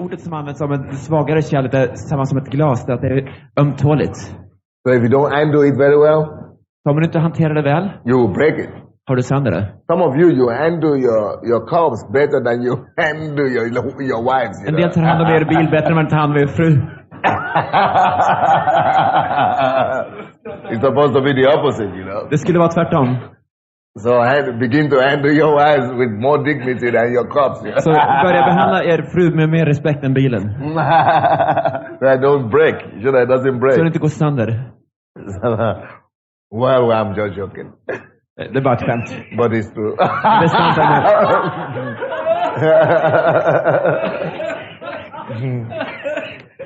ordet som används om en svagare kärlek är samma som ett glas, det är ömtåligt. So if you don't handle it very well, Om du inte hanterar det väl, you will break it. har du sönder det. Some of you handle your cups better than you handle your wives. En del tar hand om er bil bättre än man tar hand om er fru. It's supposed to be the opposite, Det skulle vara tvärtom. So begin to handle your wives with more dignity than your cups. Så börja behandla er fru med mer respekt än bilen. So I don't break. So that doesn't break. Så det inte går sönder. Well, I'm just joking. Det är bara ett skämt. But it's true. Det är sant.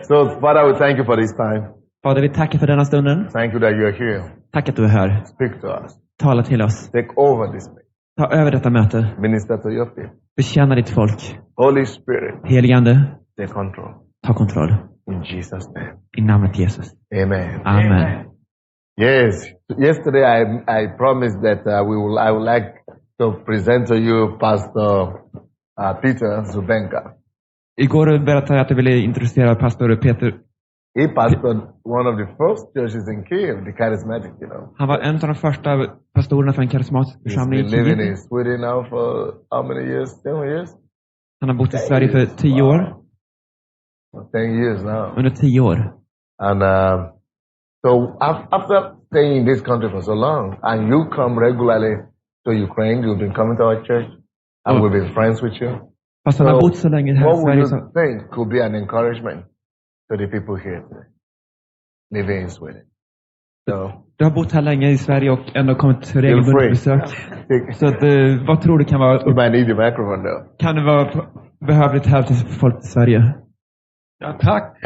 So, Father, we thank you for this time. Fader, vi tackar för denna stunden. Thank you that you are here. Tack att du är här. Speak to us. Tala till oss. Take over this place. Ta över detta möte. Minister to your people. Betjäna ditt folk. Holy Spirit. Heligande. Take control. Ta kontroll. In Jesus' name. I namnet Jesus. Amen. Amen. Yes. Yesterday I promised that I would like to present to you Pastor Peter Zubenka. Igår berättade jag att jag ville introducera pastor Peter. He pastored one of the first churches in Kiev, the charismatic, Han var en av de första pastorerna för en karismatisk församling i He's been living Kiev. in Sweden now for how many years? 10 years? Han har bott i Sverige för 10 år. 10 years now. Under 10 år. And so after staying in this country for so long, and you come regularly to Ukraine, you've been coming to our church, and we've been friends with you. Fast han har bott så länge här i What would Sverige you think could be an encouragement to the people here today, living in Sweden? So, Du har bott här länge i Sverige och ändå kommit free. regelbundet besök. Så att, vad tror du kan vara... you might need the microphone though. Kan det vara behövligt här till folk i Sverige? Ja, tack.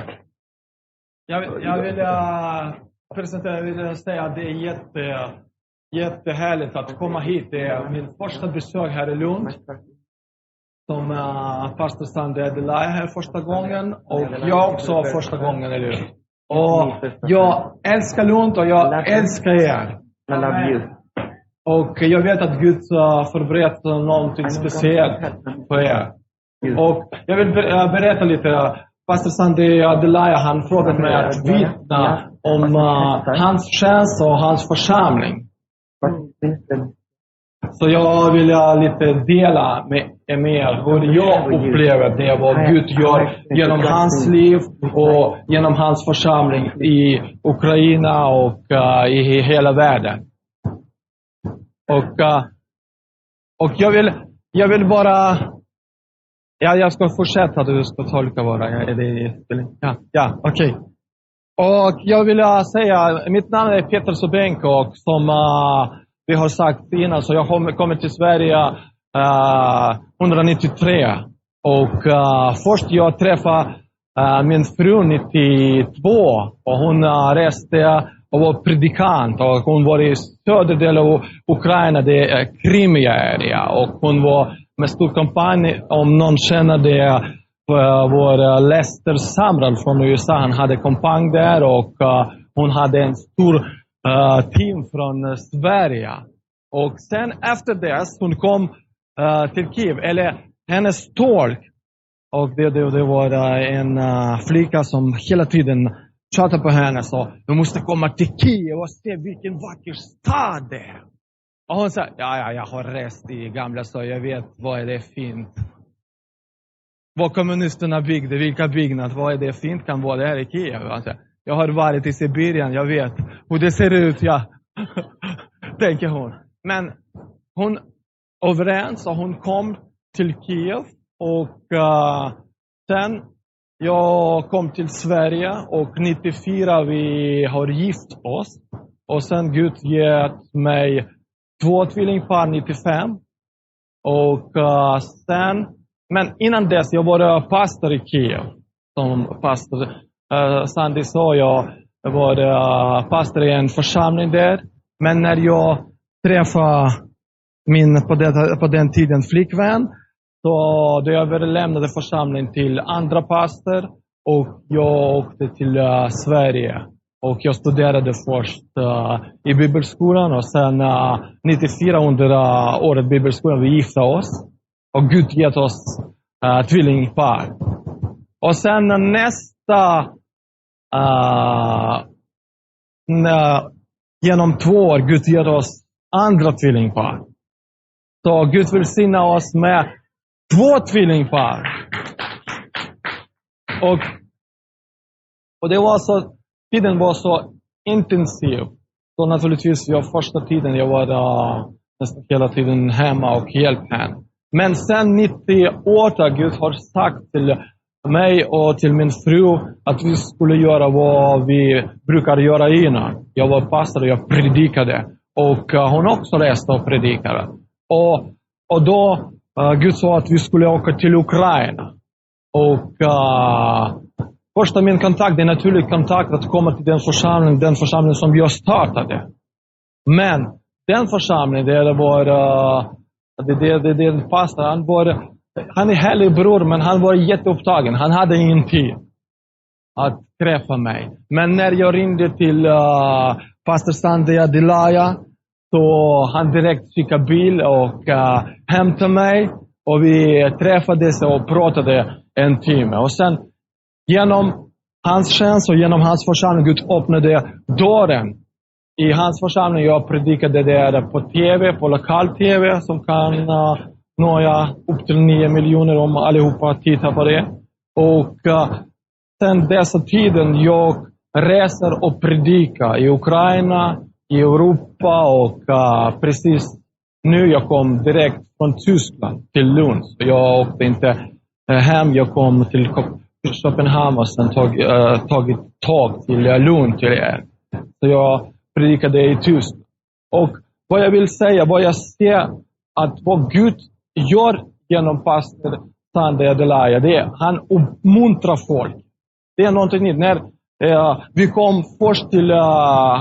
Jag vill säga att det är jättehärligt att komma hit. Det är min första besök här i Lund. Som pastor Sandey Adelaja här första gången. Och jag också första gången i Lund. Och jag älskar Lund och jag älskar er. Och jag vet att Gud förberett någonting speciellt för er. Och jag vill berätta lite. Pastor Sandey Adelaja, han frågade mig att vittna om hans tjänst och hans församling. Så jag vill lite dela med er hur jag upplever det, vad Gud gör genom hans liv och genom hans församling i Ukraina och i hela världen. Och jag vill bara... Ja, jag ska fortsätta. Du ska tolka bara. Okej. Och jag vill säga, mitt namn är Peter Zubenka och som vi har sagt innan så jag kommer till Sverige 1993. Och först jag träffade min fru 92 och hon reste och var predikant och hon var i södra delen av Ukraina, det är Krimia och hon var med stor kampanj, om någon känner det, vår Lester Samral från USA, han hade kampanj där och hon hade en stor team från Sverige. Och sen efter det, hon kom till Kiev, eller hennes tolk, och det var en flicka som hela tiden tjatade på henne, så du måste komma till Kiev och se vilken vacker stad det är. Och hon sa, jag har rest i gamla så jag vet vad är det fint. Vad kommunisterna byggde, vilka byggnader, vad är det fint kan vara där i Kiev. Alltså, jag har varit i Sibirien, jag vet hur det ser ut, ja. Tänker hon. Men hon överens och hon kom till Kiev och sen jag kom till Sverige och 94 vi har gift oss. Och sen Gud gett mig 2 tvillingpar 95. Och sen, men innan dess jag var pastor i Kiev. Som pastor Sandey sa, jag var pastor i en församling där. Men när jag träffade min på den tiden flickvän, så då jag överlämnade församlingen till andra pastor och jag åkte till Sverige. Och jag studerade först i bibelskolan och sen 94 under året bibelskolan vi gifte oss. Och Gud gett oss tvillingpar. Och sen nästa genom 2 år Gud ger oss andra tvillingpar. Så Gud vill välsigna oss med 2 tvillingpar. Och det var så, tiden var så intensiv. Så naturligtvis första tiden jag var nästan hela tiden hemma och hjälpte henne. Men sen 98 Gud har sagt till mig och till min fru att vi skulle göra vad vi brukar göra innan. Jag var pastor och jag predikade. Och hon också reste och predikade. Och då Gud sa att vi skulle åka till Ukraina. Och första min kontakt, det är naturlig kontakt att komma till den församling som jag startade. Men den församlingen, det var det pastor, han är härlig bror, men han var jätteupptagen. Han hade ingen tid att träffa mig. Men när jag ringde till pastor Sandei Adelaja, så han direkt skickade bil och hämtade mig. Och vi träffades och pratade en timme. Och sen genom hans tjänst och genom hans församling Gud öppnade dörren. I hans församling jag predikade där på tv, på lokal tv som kan nå upp till 9 miljoner om allihopa tittar på det. Och sen dessa tiden jag reser och predikar i Ukraina, i Europa och precis nu jag kom direkt från Tyskland till Lund. Så jag åkte inte hem, jag kom till Köpenhamn och sen tagit tåg till Lund till er. Så jag predikade i Tyskland. Och vad jag vill säga, vad jag ser att vad Gud gör genom pastor Sandei Adelaja, det är han uppmuntrar folk. Det är någonting nytt. När vi kom först till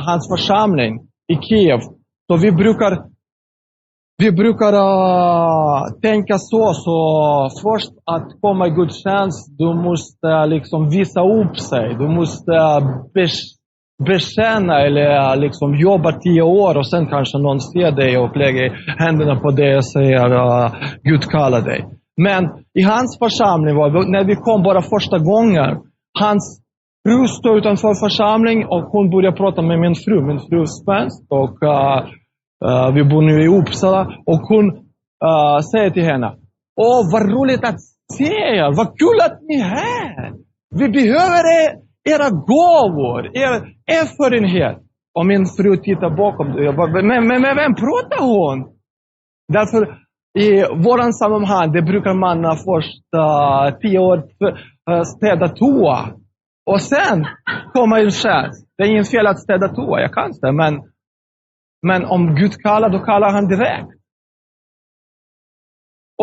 hans församling i Kiev, så vi brukar tänka så först att komma i gudstjänst, du måste liksom visa upp sig. Du måste bekänna eller liksom jobba 10 år och sen kanske någon ser dig och lägger händerna på dig och säger Gud kallar dig. Men i hans församling när vi kom bara första gången, hans fru stod utanför församling och hon började prata med min fru. Min fru är svensk och vi bor nu i Uppsala. Och hon säger till henne: åh, vad roligt att se er. Vad kul att ni är här. Vi behöver era gåvor, er erfarenhet. Och min fru tittar bakom. Men vem pratar hon? Därför i våran sammanhang, det brukar man först 10 år städa toa. Och sen kommer en tjänst. Det är ingen fel att städa toa, jag kan det. Men om Gud kallar, då kallar han direkt.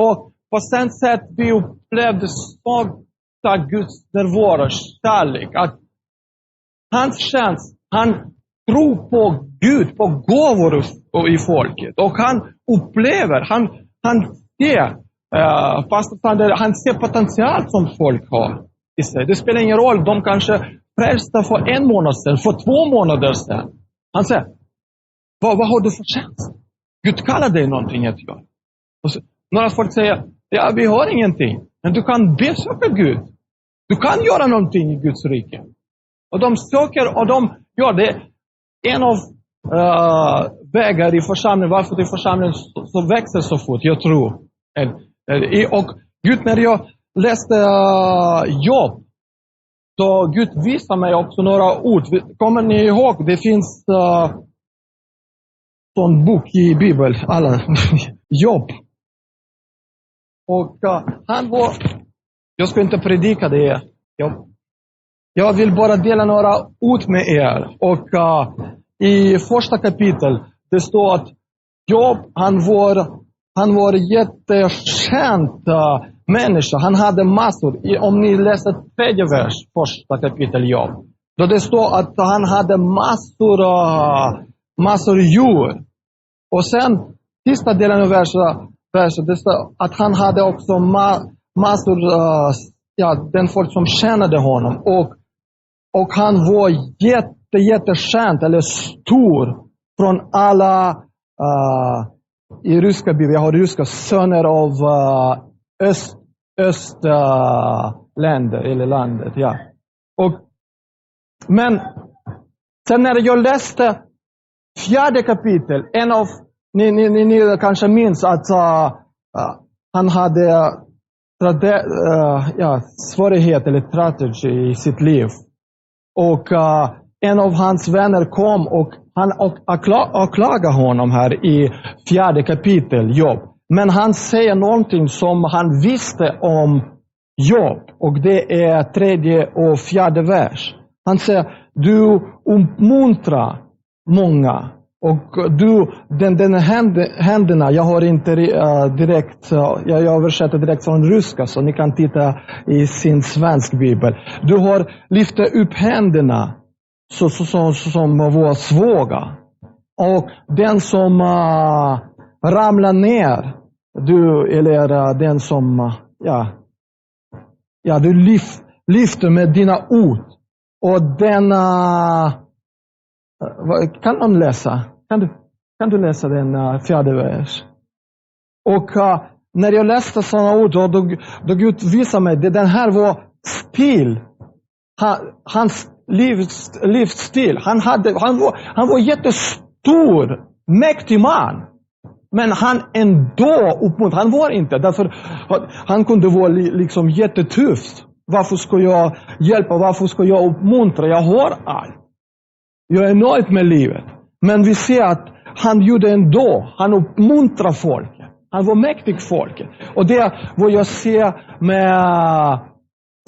Och på sen sätt vi upplevde sådana Guds närvaro, kärlek. Att hans tjänst, han tror på Gud, på gåvor i folket. Och han upplever, han ser, han ser potential som folk har i sig. Det spelar ingen roll, de kanske frälsta för 1 månad sedan, för 2 månader sedan. Han säger: vad har du för tjänst? Gud kallar dig någonting att göra. Och så, några folk säger: ja, vi har ingenting. Men du kan besöka Gud. Du kan göra någonting i Guds rike. Och de söker och de gör det. En av vägar i församlingen, varför det församlingen så växer så fort, jag tror. Och Gud, när jag läste jobb, så Gud visar mig också några ord. Kommer ni ihåg? Det finns sån bok i Bibeln, alla jobb. Och han var, jag ska inte predika det. Jag vill bara dela några ord med er. Och i första kapitel, det står att Job, han var jättekänd människa. Han hade massor. Om ni läser 3:e vers, första kapitel Job. Då det står att han hade massor djur. Och sen, sista delen av versen, det står att han hade också massor, den folk som kände honom. Och han var jättekänd, eller stor, från alla i ryska Bibeln. Jag har ryska söner av östländer eller landet, ja. Men sen när jag läste 4:e kapitel, ni kanske minns att han hade svårighet eller tragedi i sitt liv. Och en av hans vänner kom och han anklagade honom här i 4:e kapitel Jobb. Men han säger någonting som han visste om Jobb. Och det är 3:e och 4:e vers. Han säger, du uppmuntrar många. Och du, den händerna, jag har inte direkt, jag översätter direkt från ryska, så ni kan titta i sin svensk bibel. Du har lyft upp händerna som var svaga. Och den som ramlar ner, den som, du lyfter med dina ord. Och den, kan man läsa? Kan du läsa den 4:e vers? Och när jag läste sådana ord, då Gud visade mig, den här var stil. Hans livsstil. Han var jättestor, mäktig man. Men han ändå uppmuntrade. Han var inte, därför han kunde vara liksom jättetuff. Varför ska jag hjälpa? Varför ska jag uppmuntra? Jag har allt. Jag är nöjd med livet. Men vi ser att han gjorde ändå. Han uppmuntrar folket. Han var mäktig folket. Och det är vad jag ser med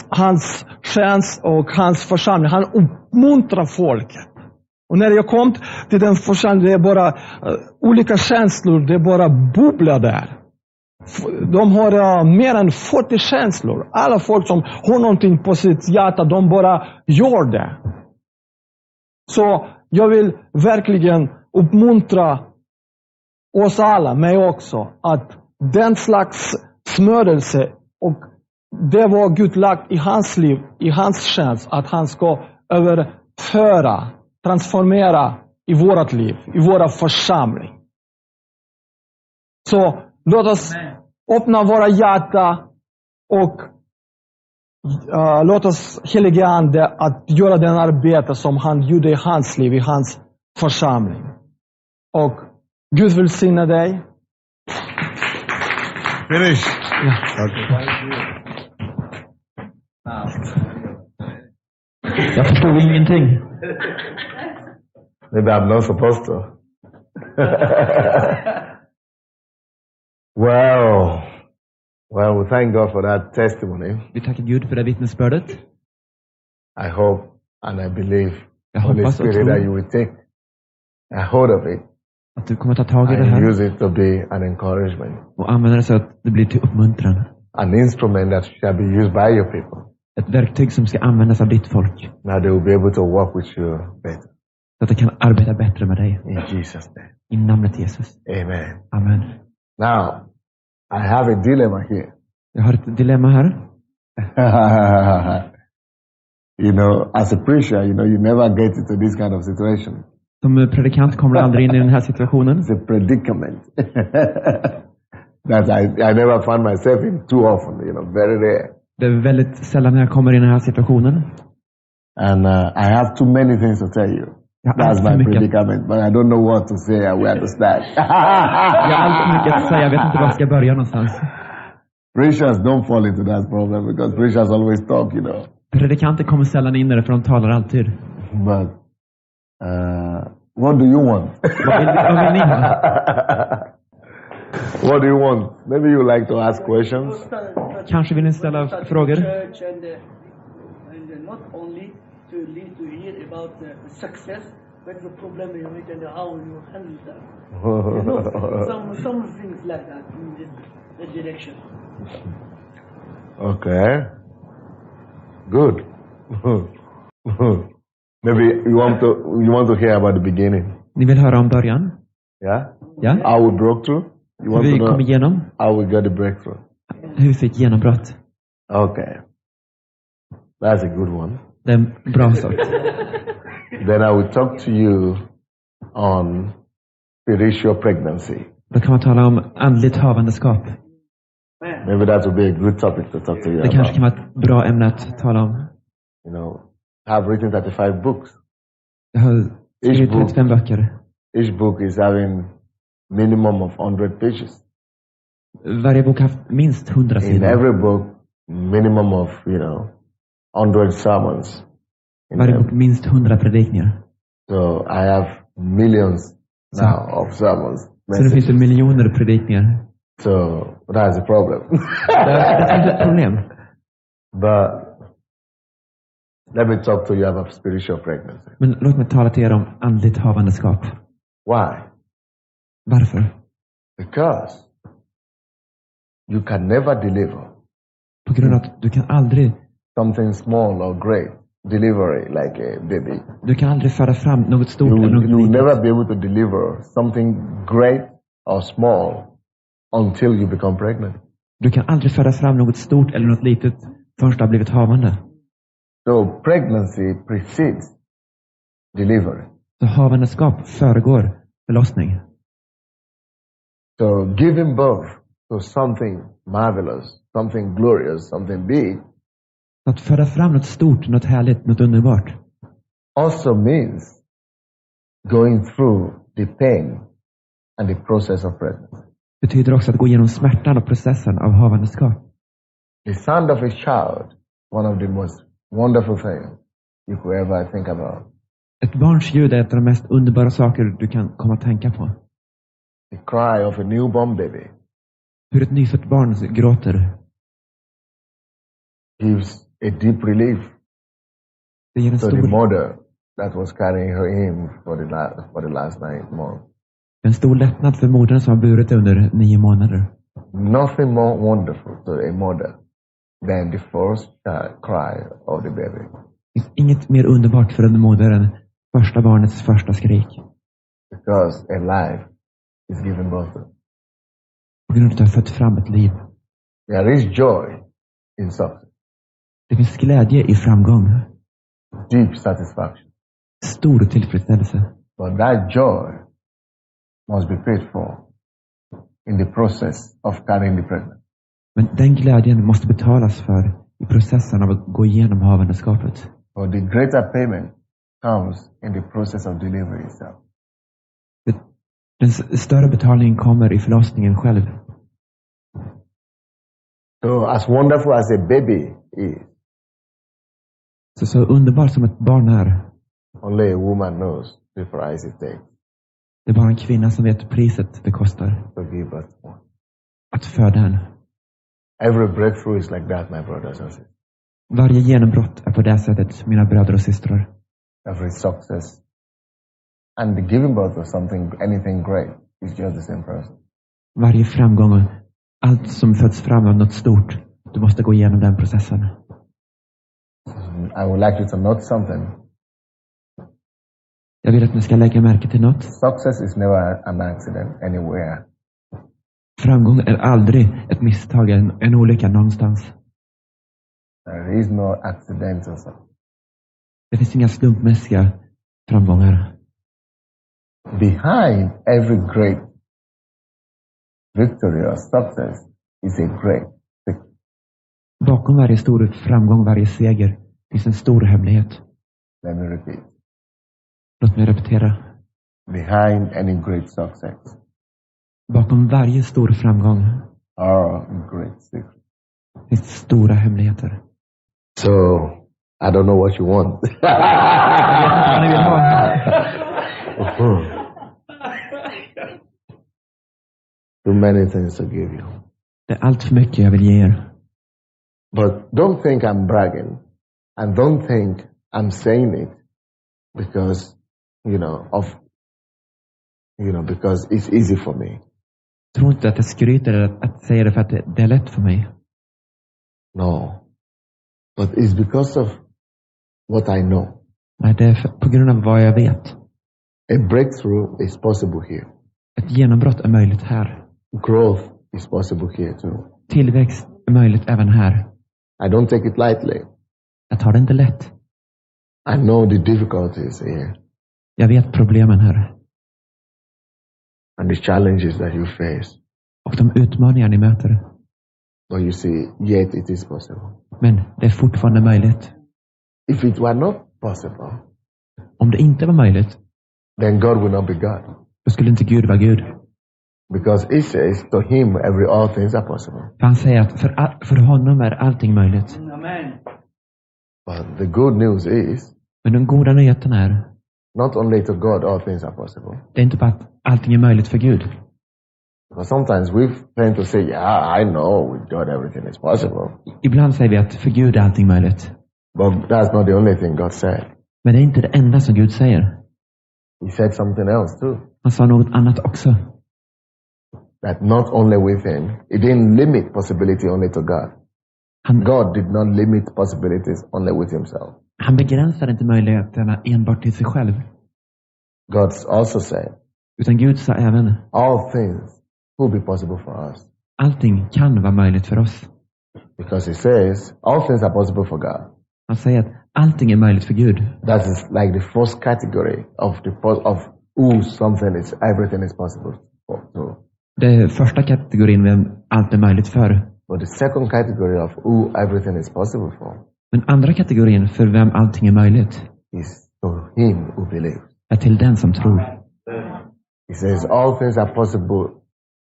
hans tjänst och hans församling. Han uppmuntrar folket. Och när jag kom till den församlingen, det är bara olika känslor. Det är bara bubblar där. De har mer än 40 känslor. Alla folk som har någonting på sitt hjärta, de bara gör det. Så jag vill verkligen uppmuntra oss alla, mig också, att den slags smörelse, och det var Gud lagt i hans liv, i hans tjänst, att han ska överföra, transformera i vårt liv, i våra församling. Så låt oss öppna våra hjärta och låt oss helige Ande att göra den arbete som han gjorde i hans liv, i hans församling. Och Gud välsigna dig. Finish. Jag förstod ingenting. Maybe I'm not supposed to. Well, we thank God for that testimony. Vi tackar Gud för det vittnesbördet. I hope and I believe, Jag Holy hoppas och Spirit, that you tror will take a hold of it att du kommer ta tag i det and här use it to be an encouragement, och använda det så att det blir till uppmuntran. an instrument that shall be used by your people. Ett verktyg som ska användas av ditt folk. Now they will be able to work with you better. Så att de kan arbeta bättre med dig. In Jesus' name. I namnet Jesus. Amen. Amen. Now, I have a dilemma here. Jag har ett dilemma här. You know, as a preacher, you never get into this kind of situation. Som predikant kommer du aldrig in i den här situationen. It's a predicament that I never find myself in too often, very rare. Det är väldigt sällan när jag kommer in i den här situationen. And I have too many things to tell you. That's my predicament, but I don't know what to say and where to start. Jag har alltid mycket att säga, jag vet inte var jag ska börja någonstans. Preachers don't fall into that problem because preachers always talk, Predikanter kommer sällan in där, för de talar alltid. But what do you want? Vad vill ni ha? What do you want? Maybe you like to ask questions. Kanske vill ni ställa frågor? And not only to hear about the success, but the problem you make and how you handle that. Some things like that in that direction. Okay. Good. Maybe you want to hear about the beginning. Ni vill höra om början? Yeah? Ja? How we broke through? You want Hur vi to kom know igenom? how we got the breakthrough? Hur vi fick genombrott? Okay. That's a good one. Det är en bra sak. Then I will talk to you on spiritual pregnancy. Då kan man tala om andligt havandeskap. Maybe that would be a good topic to talk to you Det kanske about. kan vara ett bra ämne att tala om. You know, I've written 35 books. Jag har skrivit book. 35 böcker. Each book is having minimum of 100 pages. Varje bok har haft minst 100 In sidor. every book, minimum of, 100 sermons. In Varje them. bok minst 100 predikningar. So I have millions now of sermons. Så det finns det miljoner predikningar. So that's a problem. Det är ett problem. But let me talk to you about spiritual pregnancy. Men låt mig tala till er om andligt havandeskap. Why? Varför? Because you can never deliver På grund av att du kan aldrig something small or great delivery like a baby. Du kan aldrig föra fram något stort eller något You will litet. never be able to deliver something great or small until you become pregnant. Du kan aldrig föra fram något stort eller något litet förrän du har blivit havande. So pregnancy precedes delivery. Så havandeskap föregår förlossning. So giving birth to something marvelous, something glorious, something big Att föra fram något stort, något härligt, något underbart also means going through the pain and the process of pregnancy. betyder också att gå igenom smärtan och processen av havandeskap. The sound of a child, one of the most wonderful things you could ever think about. Ett barns ljud är ett av de mest underbara saker du kan komma att tänka på. The cry of a newborn baby Hur ett nyfött barn gråter. gives a deep relief Det ger en to the stor, mother that was carrying him for the last 9 months. en stor lättnad för modern som har burit under 9 månader. Nothing more wonderful to a mother than the first cry of the baby. Det finns inget mer underbart för en moder än första barnets första skrik. Because a life is given birth to. På grund av att du har fött fram ett liv. There is joy in success, Det finns glädje i framgång. deep satisfaction. Stor tillfredsställelse. But that joy must be paid for in the process of carrying the pregnancy. Men den glädjen måste betalas för i processen av att gå igenom havandeskapet. But the greater payment comes in the process of delivery itself. Den större betalningen kommer i förlossningen själv. So as wonderful as a baby is, Så underbart som ett barn är. only a woman knows the price it takes Det är bara en kvinna som vet priset det kostar to give birth to one. att föda en. Every breakthrough is like that, my brothers and sisters. Varje genombrott är på det sättet, mina bröder och systrar. Every success and the giving birth of something, anything great, is just the same person. Varje framgång och allt som föds fram av något stort, du måste gå igenom den processen. I would like you to note something. Jag vill att ni ska lägga märke till något. Success is never an accident anywhere. Framgång är aldrig ett misstag, en olycka någonstans. There is no accidental success. Det finns inga slumpmässiga framgångar. Behind every great victory or success is a great secret. Bakom varje stor framgång, varje seger, finns en stor hemlighet. Let me repeat. Låt mig repetera. Behind any great success Bakom varje stor framgång are great secrets. finns stora hemligheter. So, I don't know what you want. Vad ni vill ha. Too many things to give you. Det är allt för mycket jag vill ge er. But don't think I'm bragging. And don't think I'm saying it because, because it's easy for me. Tro inte att jag skryter eller att säga det för att det är lätt för mig. No. But it's because of what I know. Nej, det är på grund av vad jag vet. A breakthrough is possible here. Ett genombrott är möjligt här. Growth is possible here too. Tillväxt är möjligt även här. I don't take it lightly. Jag tar det inte lätt. I know the difficulties here Jag vet problemen här. and the challenges that you face. Och de utmaningar ni möter. But you see, yet it is possible. Men det är fortfarande möjligt. If it were not possible, Om det inte var möjligt, then God will not be God. då skulle inte Gud vara Gud. Because he says, to him, all things are possible. För han säger att för honom är allting möjligt. Amen. But the good news is, Men den goda nyheten är, not only to God all things are possible. det är inte bara att allting är möjligt för Gud. Because sometimes we tend to say, yeah, I know with God everything is possible. Ibland säger vi att för Gud är allting möjligt. But that's not the only thing God said. Men det är inte det enda som Gud säger. He said something else too. Han sa något annat också. That not only with him, he didn't limit possibility only to God. God did not limit possibilities only with himself. Han begränsade inte möjligheterna enbart till sig själv. God also said, Utan Gud sa även, all things will be possible for us. allting kan vara möjligt för oss. Because he says, all things are possible for God. Han säger att allting är möjligt för Gud. That is like the first category of who everything is possible for. So, Det är första kategorin vem allt är möjligt för. but the second category of who everything is possible for Men andra kategorin för vem allting är möjligt is to him who believes. är till den som tror. He says all things are possible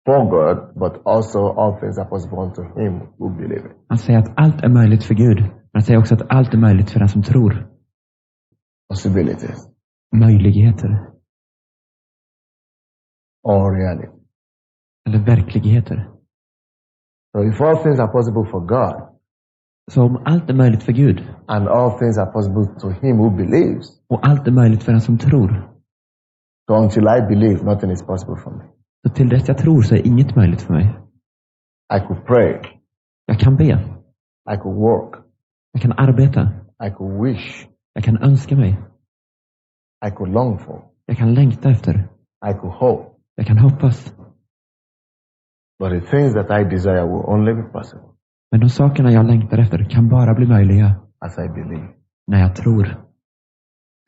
for God, but also all things are possible unto him who believes. Han säger att allt är möjligt för Gud. Men han säger också att allt är möjligt för den som tror. Possibilities Möjligheter. or reality. Eller verkligheter. So if all things are possible for God, Så om allt är möjligt för Gud and all things are possible to him who believes, och allt är möjligt för den som tror, so until I believe, nothing is possible for me. så till dess jag tror så är inget möjligt för mig. I could pray, Jag kan be. I could work, Jag kan arbeta. I could wish, Jag kan önska mig. I could long for, Jag kan längta efter. I could hope. Jag kan hoppas. But the things that I desire will only be possible Men de sakerna jag längtar efter kan bara bli möjliga as I believe. när jag tror.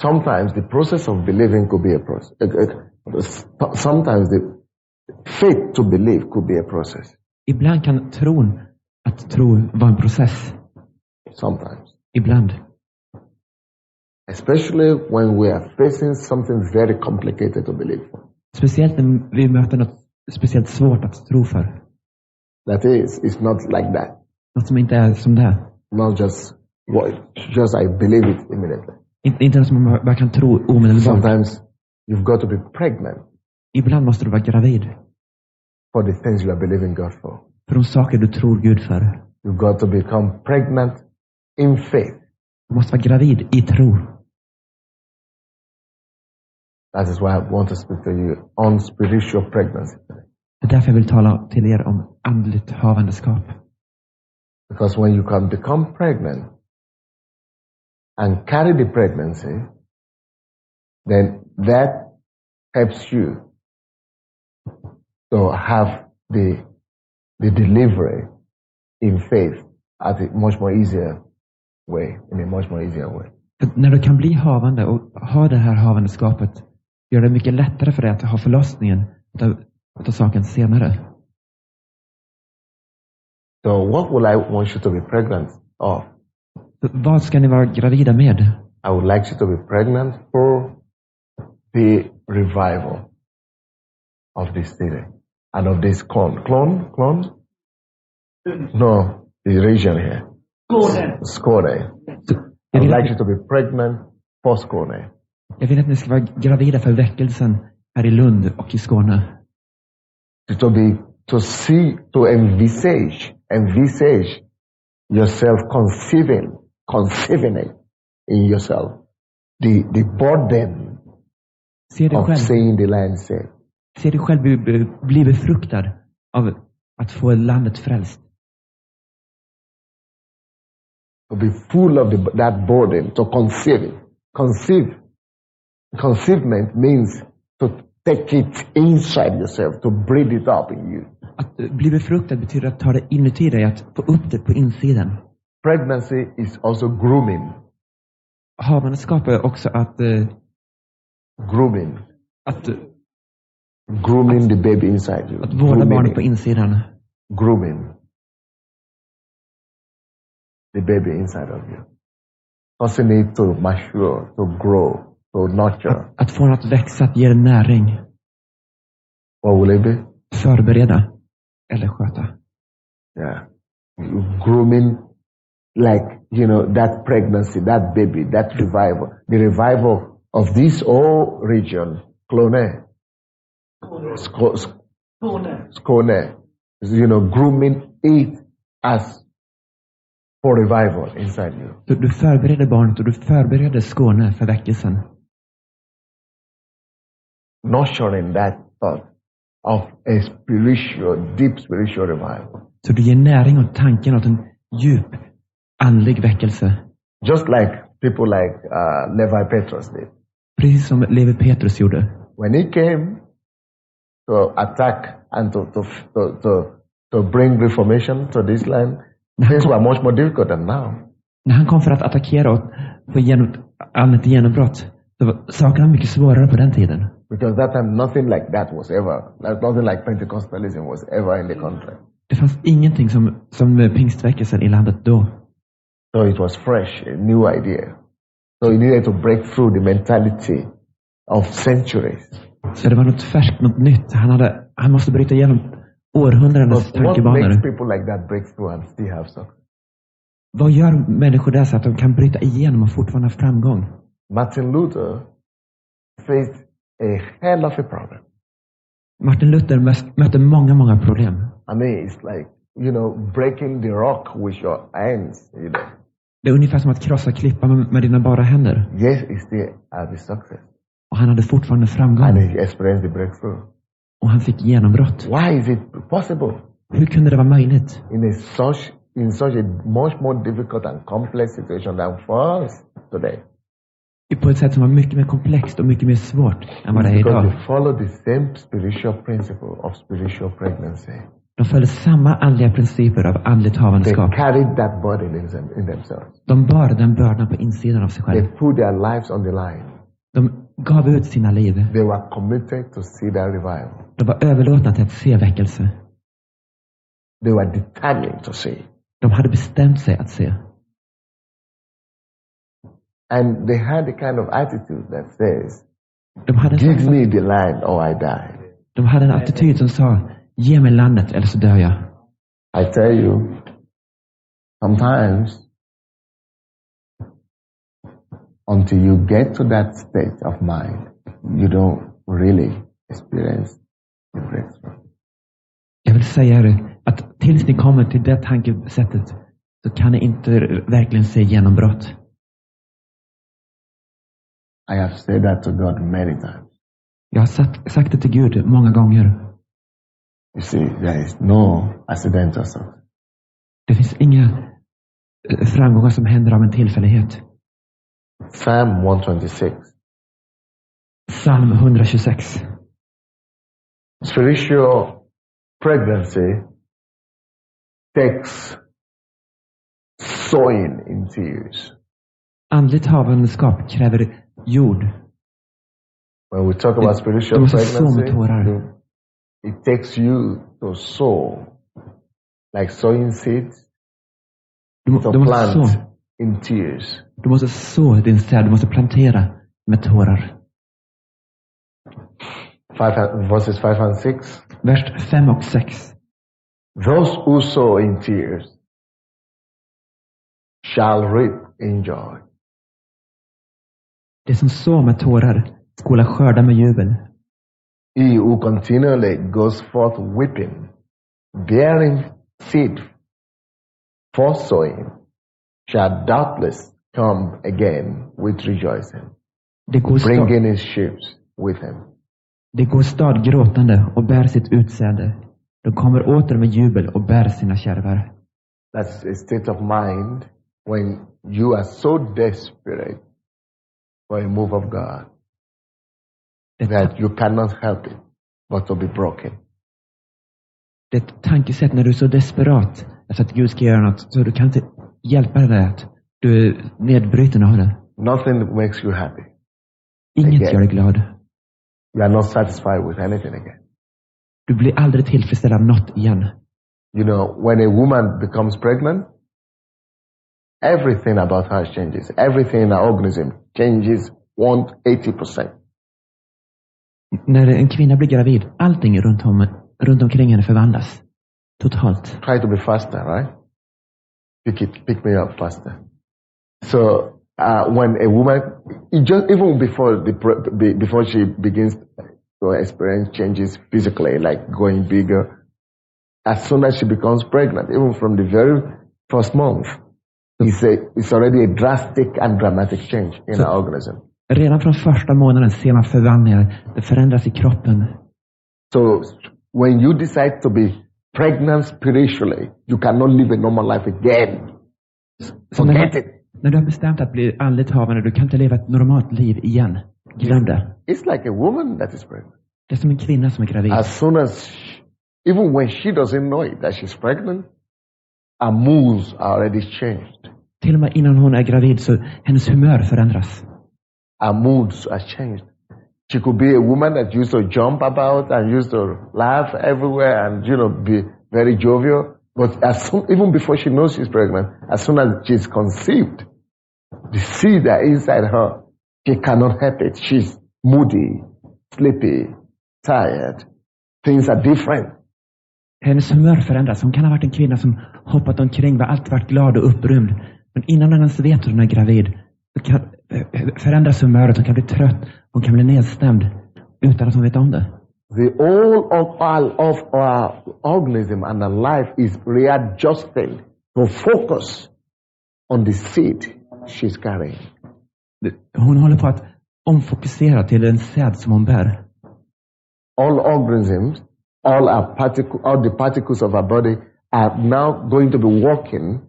Sometimes the process of believing could be a process. Sometimes the faith to believe could be a process. Ibland kan tron att tro vara en process. Sometimes. Ibland. Especially when we are facing something very complicated to believe for. Speciellt när vi möter något speciellt svårt att tro för. That is, it's not like that. Något som inte är som det är. Not just I believe it immediately. Inte något som man bara kan tro omedelbart. Sometimes you've got to be pregnant Ibland måste du vara gravid. for the things you are believing God for. För de saker du tror Gud för. You've got to become pregnant in faith. Du måste vara gravid i tro. That is why I want to speak to you on spiritual pregnancy today. Det är därför jag vill tala till er om andligt havandeskap. Because when you can become pregnant and carry the pregnancy, then that helps you to have the delivery in faith at a much more easier way, in a much more easier way. För när du kan bli havande och ha det här havandeskapet gör det mycket lättare för dig att ha förlossningen av saken senare. So what will I want you to be pregnant of? Så vad ska ni vara gravida med? I would like you to be pregnant for the revival of this city and of this clone? No, the region here. Skåne. I would like you to be pregnant for Skåne. Jag vill att ni ska vara gravida för väckelsen här i Lund och i Skåne. To envisage yourself conceiving it in yourself. The burden of seeing the land saved. Se dig själv bli befruktad av att få landet frälst. To be full of that burden, to conceive it. Conceivement means to take it inside yourself, to breathe it up in you. Att bli befruktad betyder att ta det inuti dig, att få upp det på insidan. Pregnancy is also grooming. Havandeskap är också att grooming the baby inside you. Att vårda barnet på insidan. Grooming. the baby inside of you. Causing it to mature, to grow, to nurture. Att få den att växa, att ge den näring. What will it be? Förbereda. Eller sköta. Yeah. Grooming, like, that pregnancy, that baby, that revival. The revival of this whole region, Skåne. Grooming it as for revival inside you. Du förbereder barnet och du förbereder Skåne för väckelsen. Nurturing that thought of a deep spiritual revival. Så du ger näring åt tanken åt en djup andlig väckelse. Just like people like Levi Petrus did. Precis som Levi Petrus gjorde. When he came to attack and to bring reformation to this land, things were much more difficult than now. När han kom för att attackera och få ett genombrott, så var sakerna mycket svårare på den tiden. Because that time nothing like that was ever, nothing like Pentecostalism was ever in the country. Det fanns ingenting som pingstväckelsen i landet då. So it was fresh, a new idea. So he needed to break through the mentality of centuries. Så det var något färskt, något nytt. Han måste bryta igenom århundradenas tankebanor. What makes people like that break through and still have success? Vad gör människor där så att de kan bryta igenom och fortfarande ha framgång? Martin Luther faced a hell of a problem. Martin Luther mötte många problem. I mean, it's like, breaking the rock with your hands, Det är ungefär som att krossa klippan med dina bara händer. Yes, he still had the success. Och han hade fortfarande framgång. And he experienced the breakthrough. Och han fick genombrott. Why is it possible? Hur kunde det vara möjligt? In such a much more difficult and complex situation than for us today. På ett sätt som var mycket mer komplext och mycket mer svårt än vad det är idag. Because they follow the same spiritual principle of spiritual pregnancy. De följde samma andliga principer av andligt havandeskap. They carried that burden in themselves. De bar den bördan på insidan av sig själva. They put their lives on the line. De gav ut sina liv. They were committed to see that revival. De var överlåtna till att se väckelse. They were determined to see. De hade bestämt sig att se. And they had the kind of attitude that says, give me the land or I die. De hade en attityd som sa, ge mig landet eller så dör jag. I tell you, sometimes until you get to that state of mind, you don't really experience the breakthrough. Jag vill säga det, att tills ni kommer till det tankesättet så kan ni inte verkligen se genombrott. I have said that to God many times. Jag har sagt det till Gud många gånger. You see, there is no accidental success. Det finns inga framgångar som händer av en tillfällighet. Psalm 126. Psalm 126. Spiritual pregnancy takes sowing in tears. Andligt havandeskap kräver jord. When we talk about spiritual pregnancy, it takes you to sow, like sowing seeds, to plant in tears. Du måste så din säd, du måste plantera med tårar. Verses 5 and 6. Vers 5 och 6. Those who sow in tears shall reap in joy. Det som sår med tårar skola skörda med jubel. He who continually goes forth weeping, bearing seed for sowing, shall doubtless come again with rejoicing, bringing his sheaves with him. Det går stad gråtande och bär sitt utsäde. De kommer åter med jubel och bär sina kärvar. That's a state of mind when you are so desperate for a move of God that you cannot help it but to be broken. Det är ett tankesätt när du är så desperat efter att Gud ska göra något så du kan inte hjälpa dig att du är nedbruten av det. Nothing makes you happy. Inget gör dig glad. You are not satisfied with anything again. Du blir aldrig tillfredsställd av något igen. You know, when a woman becomes pregnant, Everything about her changes. Everything in her organism changes 180%. När en kvinna blir gravid, allting runt omkring henne förvandlas. Totalt. Try to be faster, right? Pick me up faster. So when a woman, even before she begins to experience changes physically, like going bigger, as soon as she becomes pregnant, even from the very first month, it's already a drastic and dramatic change in her organism. Redan från första månaden ser man förvandlingar. Det förändras i kroppen. So when you decide to be pregnant spiritually, you cannot live a normal life again. Forget it. När du har bestämt att bli andligt havande, du kan inte leva ett normalt liv igen. Glöm det. It's like a woman that is pregnant. Det är som en kvinna som är gravid. As soon as, even when she doesn't know it, that she's pregnant, her moods are already changed. Till och med innan hon är gravid så hennes humör förändras. Her moods are changed. She could be a woman that used to jump about and used to laugh everywhere and, be very jovial. But even before she knows she's pregnant, as soon as she's conceived, the seed that is inside her, she cannot help it. She's moody, sleepy, tired. Things are different. Hennes humör förändras. Hon kan ha varit en kvinna som hoppat omkring, var alltid varit glad och upprymd. Men innan hon ens vet att hon är gravid, så kan förändras humöret. Hon kan bli trött. Hon kan bli nedstämd utan att hon vet om det. The all of our organism and our life is readjusting to focus on the seed she's carrying. Hon håller på att omfokusera till en säd som hon bär. All organisms, all the particles of our body are now going to be working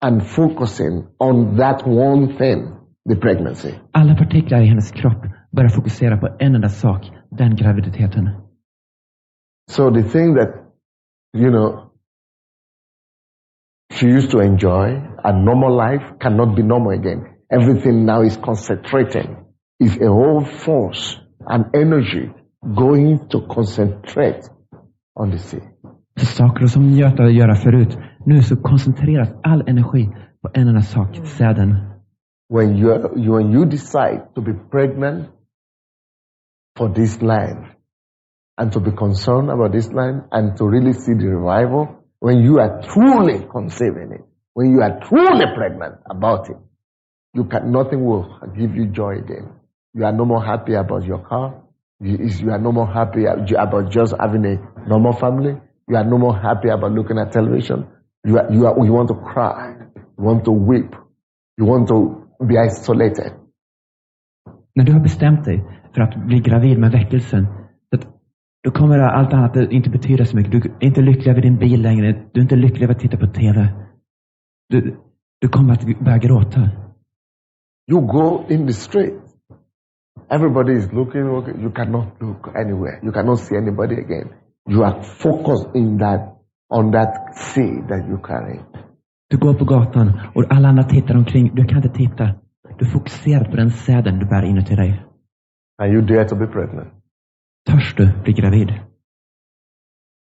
and focusing on that one thing, the pregnancy. Alla partiklar i hennes kropp börjar fokusera på en enda sak, den graviditeten. So the thing that, she used to enjoy, a normal life cannot be normal again. Everything now is concentrating. Is a whole force and energy going to concentrate on the sea. Så saker som njöt att göra förut, nu så koncentreras all energi på en enda sak, säden. When you decide to be pregnant for this land and to be concerned about this land and to really see the revival, when you are truly conceiving it, when you are truly pregnant about it, nothing will give you joy again. You are no more happy about your car. You are no more happy about just having a normal family. You are no more happy about looking at television. You want to cry. You want to weep. You want to be isolated. När du har bestämt dig för att bli gravid med väckelsen, då kommer allt annat inte betyda så mycket. Du är inte lycklig över din bil längre. Du är inte lycklig över att titta på TV. Du kommer att börja gråta. You go in the street. Everybody is looking. You cannot look anywhere. You cannot see anybody again. You are focused on that seed that you carry. Du går på gatan och alla andra tittar omkring. Du kan inte titta. Du fokuserar på den säden du bär inuti dig. Are you dare to be pregnant? Törs du bli gravid?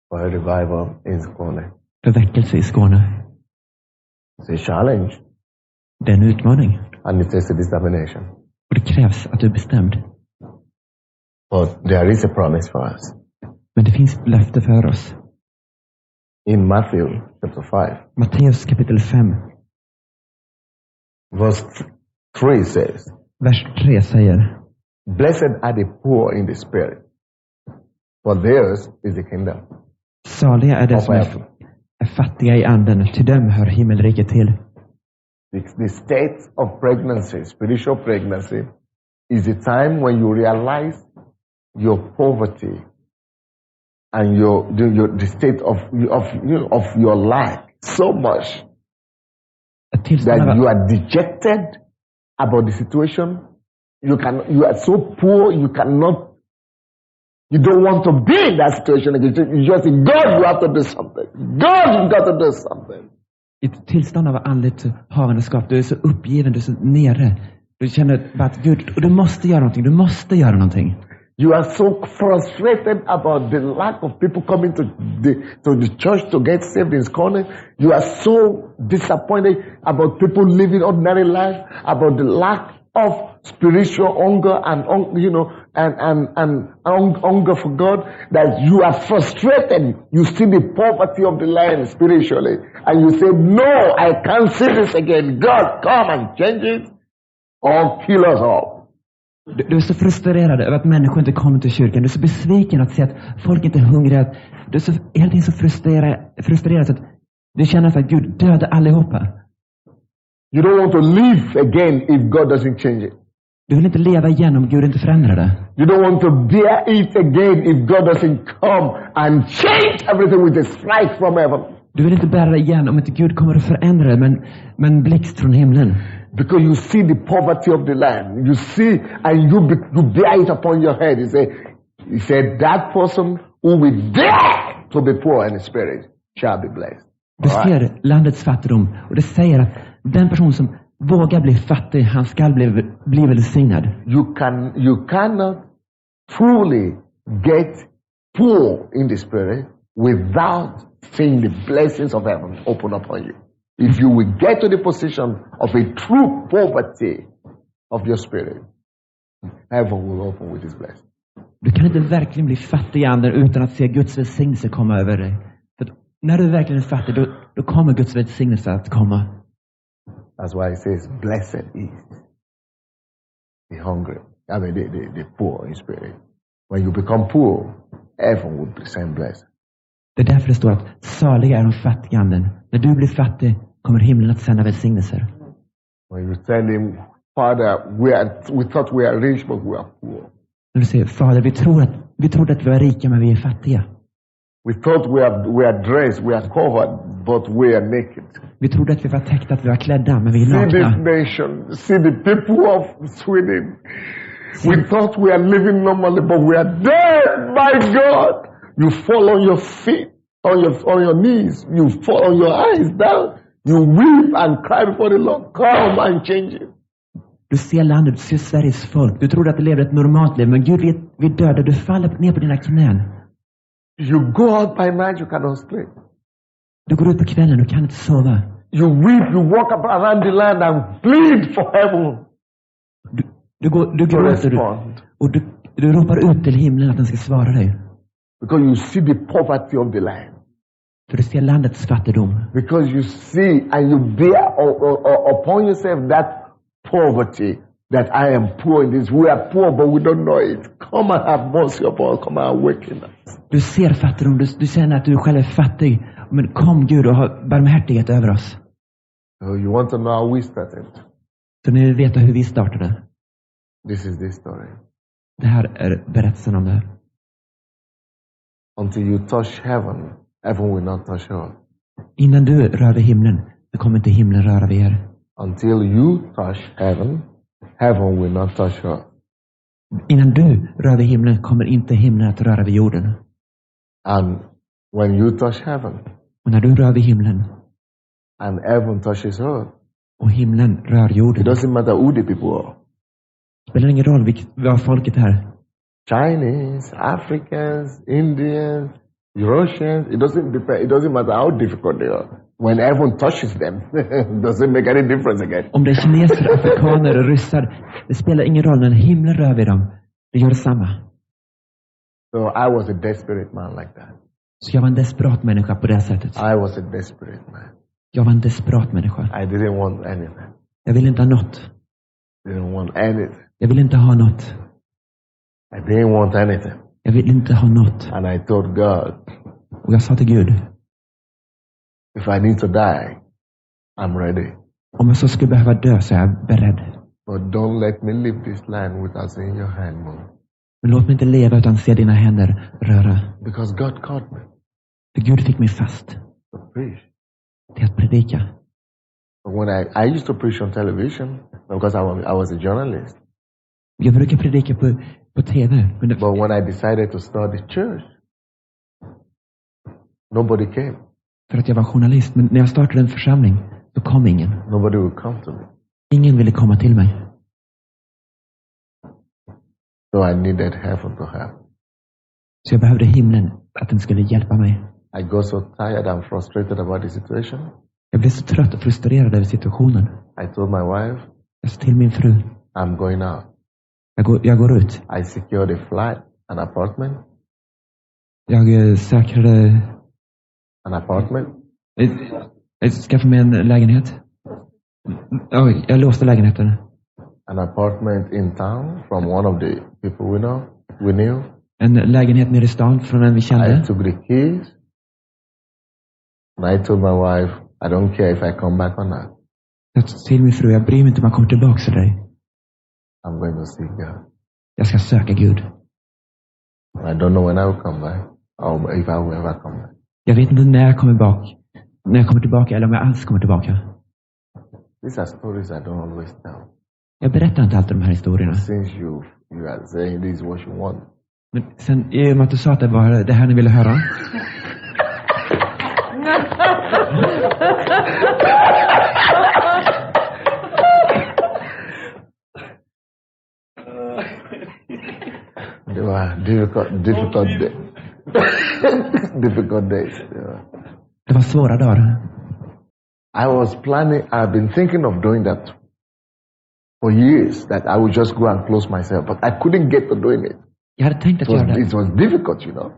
For a revival in Skåne. För väckelse i Skåne. It's a challenge. Det är en utmaning. And it takes a determination. Och det krävs att du är bestämd. But there is a promise for us. Men det finns ett löfte för oss. In Matthew chapter 5. Matteus kapitel 5. Verse 3 says. Vers 3 säger. Blessed are the poor in the spirit, for theirs is the kingdom. Saliga är de som är fattiga i anden, till dem hör himmelriket till. The state of pregnancy, spiritual pregnancy, is the time when you realize your poverty and the state of your life so much that you are dejected about the situation. You are so poor, you don't want to be in that situation again. You just say, God, you have to do something. God, you got to do something. I ett tillstånd av andligt havandeskap, du är så uppgiven, du är så nere. Du känner bara att Gud, och du måste göra någonting, du måste göra någonting. You are so frustrated about the lack of people coming to the church to get saved in Scotland. You are so disappointed about people living ordinary life, about the lack of spiritual hunger and hunger for God, that you are frustrated. You see the poverty of the land spiritually, and you say, "No, I can't see this again. God, come and change it, or kill us all." Du är så frustrerad över att människor inte kommer till kyrkan. Du är så besviken att se att folk inte är hungriga. Du är så, hela tiden så frustrerad att du känner att Gud dödade allihopa. You don't want to live again if God doesn't change it. Du vill inte leva igen om Gud inte förändrar det. You don't want to bear it again if God doesn't come and change everything with a strike from heaven. Du vill inte bära det igen om inte Gud kommer att förändra det med en blixt från himlen. Because you see the poverty of the land. You see, and you bear it upon your head. He said, that person who will dare to be poor in spirit shall be blessed. Du ser landets fattigdom, och det säger att den person som vågar bli fattig, han ska bli välsignad. You cannot truly get poor in the spirit without seeing the blessings of heaven open upon you. If you will get to the position of a true poverty of your spirit, heaven will open with his blessing. Du kan inte verkligen bli fattig i anden utan att se Guds välsignelse komma över dig. För när du verkligen är fattig, då kommer Guds välsignelse att komma. That's why it says, blessed is the hungry. I mean, the poor in spirit. When you become poor, heaven will send blessing. Det är därför det står att saliga är de fattiga anden. När du blir fattig kommer himlen att sända välsignelser. When you tell him, Father, we thought we are rich, but we are poor. När du säger, Fader, vi trodde att vi var rika, men vi är fattiga. We thought we are dressed, we are covered, but we are naked. Vi trodde att vi var täckta, att vi var klädda, men vi är See nakna. this nation, see the people of Sweden. We thought we are living normally, but we are dead, my God. You fall on your feet, on your knees. You fall on your eyes down. You weep and cry before the Lord. Come and change it. Du ser landet, du ser Sveriges folk. Du trodde att du levde ett normalt liv, men Gud vi döda. Du faller ner på dina knän. You go out by night, you cannot sleep. Du går ut på kvällen, du kan inte sova. You weep, you walk up around the land and plead for heaven. Du gråter och du ropar ut till himlen att den ska svara dig. Because you see the poverty of the land. För du ser landets fattigdom. Because you see and you bear upon yourself that poverty, that I am poor in this. We are poor, but we don't know it. Come and have mercy upon us. Come and awaken us. Du ser fattigdom, du känner att du själv är fattig. Men kom Gud och ha barmhärtighet över oss. So you want to know how we started? Så ni vet hur vi startade. This is the story. Det här är berättelsen om det här. Until you touch heaven, heaven will not touch earth. Innan du rör vid himlen, så kommer inte himlen röra vid er. Until you touch heaven, heaven will not touch earth. Innan du rör vid himlen kommer inte himlen att röra vid jorden. And when you touch heaven, Och när du rör vid himlen, and heaven touches earth, och himlen rör jorden, it doesn't matter who the people are. Det spelar ingen roll vad folket här. Chinese, Africans, Indians, Russians, it doesn't matter how difficult they are. When heaven touches them, it doesn't make any difference again. Om det är kineser, afrikaner och ryssar, det spelar ingen roll när himlen rör vid dem. Det gör detsamma. So I was a desperate man like that. Så jag var en desperat människa på det sättet. I was a desperate man. Jag var en desperat människa. I didn't want anything. Jag ville inte ha något. Didn't want anything. Jag ville inte ha något. I didn't want anything. Jag ville inte ha något. And I told God, Och jag sa till Gud, if I need to die, I'm ready. om jag så skulle behöva dö så är jag beredd. But don't let me leave this land without seeing your hand move. Men låt mig inte leva utan se dina händer röra. Because God caught me. För Gud fick mig fast To preach. till att predika. But when I used to preach on television because I was a journalist. Jag brukar predika på TV. But when I decided to start the church, nobody came. För att jag var journalist. Men när jag startade en församling så kom ingen. Nobody would come to me. Ingen ville komma till mig. So I needed heaven to help. Så jag behövde himlen, att den skulle hjälpa mig. I got so tired and frustrated about the situation. Jag blev så trött och frustrerad över situationen. I told my wife, Jag sa till min fru, I'm going out. jag går ut. I secured a flat, an apartment. Jag säkrade... An apartment? Jag skaffade mig en lägenhet. Jag låste lägenheten. An apartment in town from one of the people we knew. En lägenhet nere i stan från en vi kände. I took the keys. And I told my wife, I don't care if I come back or not. Jag sa till min fru, jag bryr mig inte om jag kommer tillbaka till dig. I'm going to seek God. Jag ska söka Gud. I don't know when I will come back. Or if I will ever come back. Jag vet inte när jag kommer tillbaka eller om jag alls kommer tillbaka. These are stories I don't always tell. Jag berättar inte alltid de här historierna. Since you are saying this is what you want. Men sen, i och med att du sa att det var det här ni ville höra. Det var difficult days. Det var svåra dagar. I've been thinking of doing that for years, that I would just go and close myself, but I couldn't get to doing it. Jag hade tänkt att göra det. It was difficult, you know.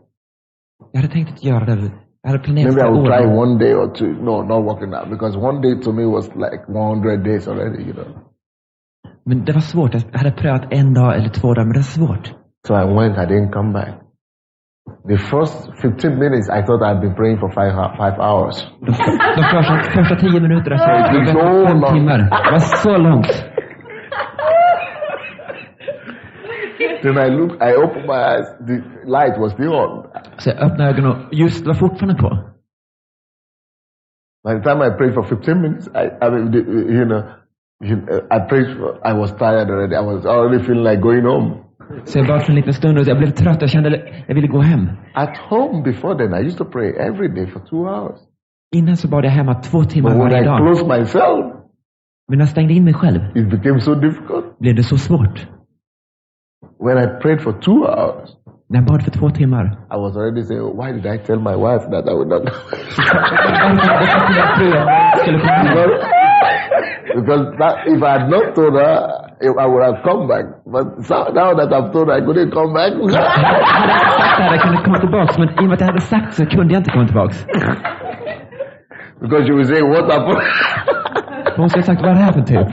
Jag hade tänkt att göra det. Jag hade planerat Maybe I would try år. one day or two. No, not working out, because one day to me was like 100 days already, you know. Men det var svårt. Jag hade prövat en dag eller 2 dagar, men det var svårt. So I went, I didn't come back. The first 15 minutes, I thought I'd been praying for 5 hours. De första 10 minuterna så jag bett 5 timmar. Det var så långt. Then I opened my eyes, the light was still on. Så jag öppnade ögonen och ljuset var fortfarande på. By the time I prayed for 15 minutes, I prayed I was tired already. I was already feeling like going home. Så jag bad för en liten stund och jag blev trött. Jag kände jag ville gå hem. At home before then, I used to pray every day for 2 hours. Innan så bad jag hemma 2 timmar But when varje I dag. closed myself, Men när jag stängde in mig själv it became so difficult. blev det så svårt. When I prayed for 2 hours, När jag bad för 2 timmar. I was already saying, why did I tell my wife that I would not go? Because if I had not told her, I would have come back. But now that I've told her I couldn't come back. Jag kunde komma tillbaka, men i och med att jag hade sagt så kunde jag inte komma tillbaka. Because you will say, what happened? Hon skulle ha sagt, vad är det här för typ?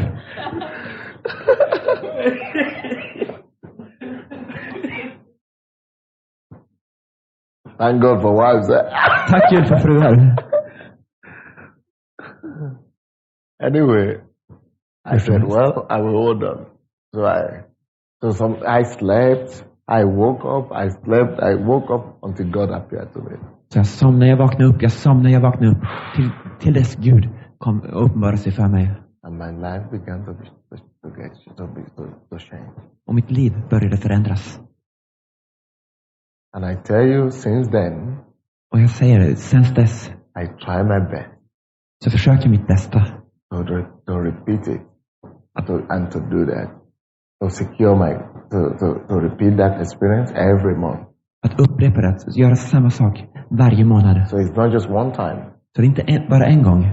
Thank God for wives. Tack Gud för fruar. Anyway, I said, well, I will hold on. I slept, I woke up, I slept, I woke up until God appeared to me. Så jag somnade, jag vaknade upp. Till dess Gud kom och uppenbarade sig för mig. And my life began to change. Och mitt liv började förändras. And I tell you, since then, Och jag säger det, sen dess I try my best. Så försöker jag mitt bästa. To repeat it. And to do that. To secure to repeat that experience every month. Att upprepa det, att göra samma sak varje månad. So it's not just one time. Så det är inte bara en gång.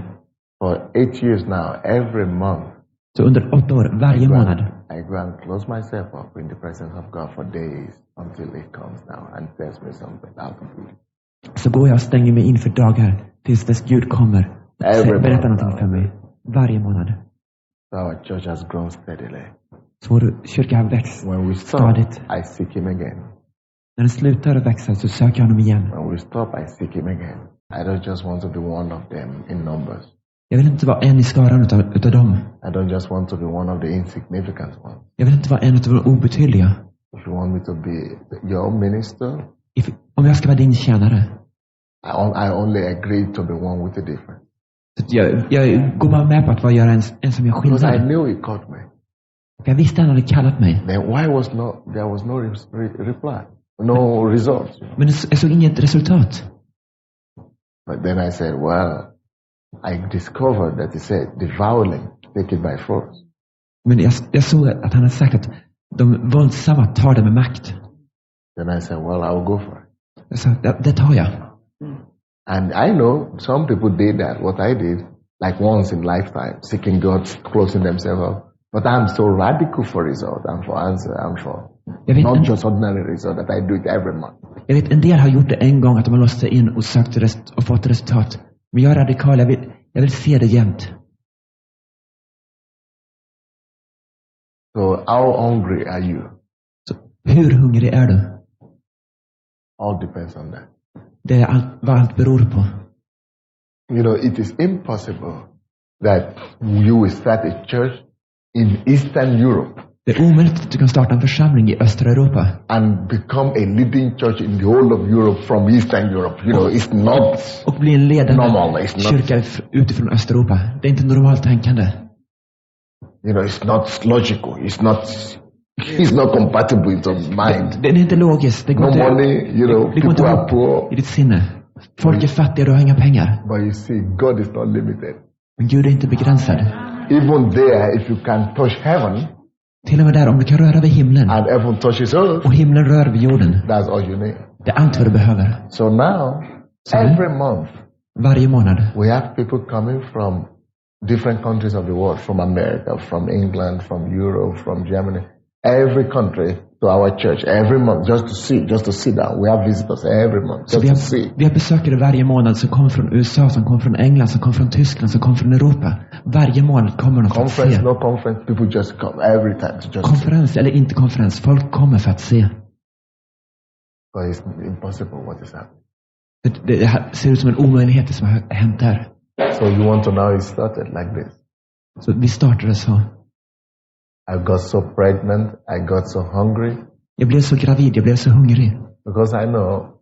For 8 years now, every month. Så under 8 år, varje månad. I go and close myself up in the presence of God for days until it comes now and tells me something out of it. Så går jag och stänger mig in för dagar tills dess Gud kommer och berättar någonting för mig. Varje månad. So our church has grown steadily. Så vår kyrka har växt When we stop, stadigt. I seek him again. När den slutar att växa så söker jag honom igen. When we stop, I seek him again. I don't just want to be one of them in numbers. Jag vill inte vara en i skaran utav dem. I don't just want to be one of the insignificant ones. Jag vill inte vara en utav de obetydliga. If you want me to be your minister, om jag ska vara din tjänare, I only agree to be one with a difference. Jag går bara med på att göra en som jag skillnad. Because I knew he called me. Jag visste han hade kallat mig. Then why there was no reply, no result? Men jag såg inget resultat. But then I said, well, I discovered that he said, the violent take it by force. Men jag såg att han hade sagt att De våldsamma tar det med makt. Then I said, well, I'll go for it. Jag sa, det tar jag. And I know some people did that, what I did, like once in lifetime, seeking God, closing themselves up. But I'm so radical for result and for answer and for not just ordinary result that I do it every month. Jag vet, en del har gjort det en gång, att de har låst sig in och sökt och fått resultat. Men jag är radikal, jag vill se det jämt. So how hungry are you? Så hur hungrig är du? All depends on that. Det är vad allt beror på. You know, it is impossible that you will start a church in Eastern Europe Det är omöjligt att du kan starta en församling i östra Europa and become a leading church in the whole of Europe from Eastern Europe. You know, it's not och bli en ledande normal. kyrka utifrån Östeuropa. Det är inte normalt tänkande. You know, it's not logical. It's not compatible with your mind. Det är inte logiskt. Det går inte, money, you know, det går inte people are ihop poor. i ditt sinne. Folk är fattiga och du har inga pengar. But you see, God is not limited. Men Gud är inte begränsad. Even there, if you can touch heaven, till och med där, om du kan röra vid himlen and heaven touches earth, och himlen rör vid jorden, that's all you need. det är allt vad du behöver. So now, every month, varje månad, we have people coming from different countries of the world, from America, from England, from Europe, from Germany, every country to our church every month, just to sit down. We have visitors every month, just to see. Vi har besökare varje månad som kommer från USA, som kommer från England, som kommer från Tyskland, som kommer från Europa. Varje månad kommer de för att se. Conference, no conference, people just come every time to just konferens see. Eller inte konferens, folk kommer för att se. But it's impossible what is happening. Det ser ut som en omöjlighet som har hänt där. So you want to know it started like this. Så vi startade så. I got so pregnant, I got so hungry. Jag blev så gravid, jag blev så hungrig. Because I know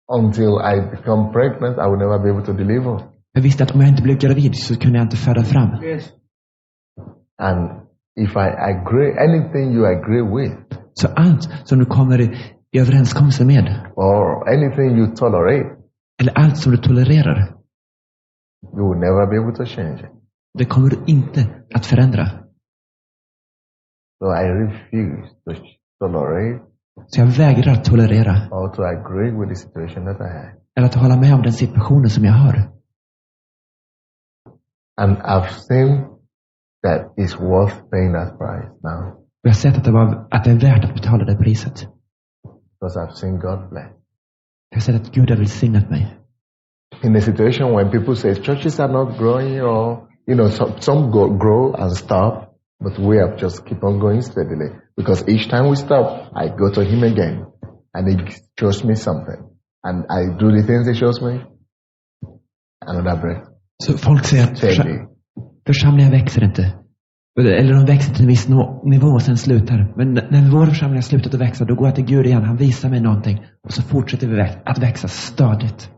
until I become pregnant, I will never be able to deliver. Jag visste att om jag inte blev gravid så kunde jag inte föda fram. Yes. And if I agree, anything you agree with, så allt som du kommer i överenskommelse med, or anything you tolerate, eller allt som du tolererar, you will never be able to change it. det kommer du inte att förändra. So I refuse to tolerate. Så jag vägrar att tolerera. Or to agree with the situation that I have. Eller att hålla med om den situationen som jag har. And I've seen that it's worth paying that price now. Jag har sett att det är värt att betala det priset. Because I've seen God bless. Jag har sett att Gud har välsignat mig. In a situation when people say churches are not growing, or you know, some grow and stop. But we have just keep on going steadily. Because each time we stop, I go to him again. And he shows me something. And I do the things he shows me. Another breath. Så folk säger att församlingen växer inte. Eller de växer till en viss nivå och sen slutar. Men när vår församling har slutat att växa, då går jag till Gud igen. Han visar mig någonting. Och så fortsätter vi att växa stadigt.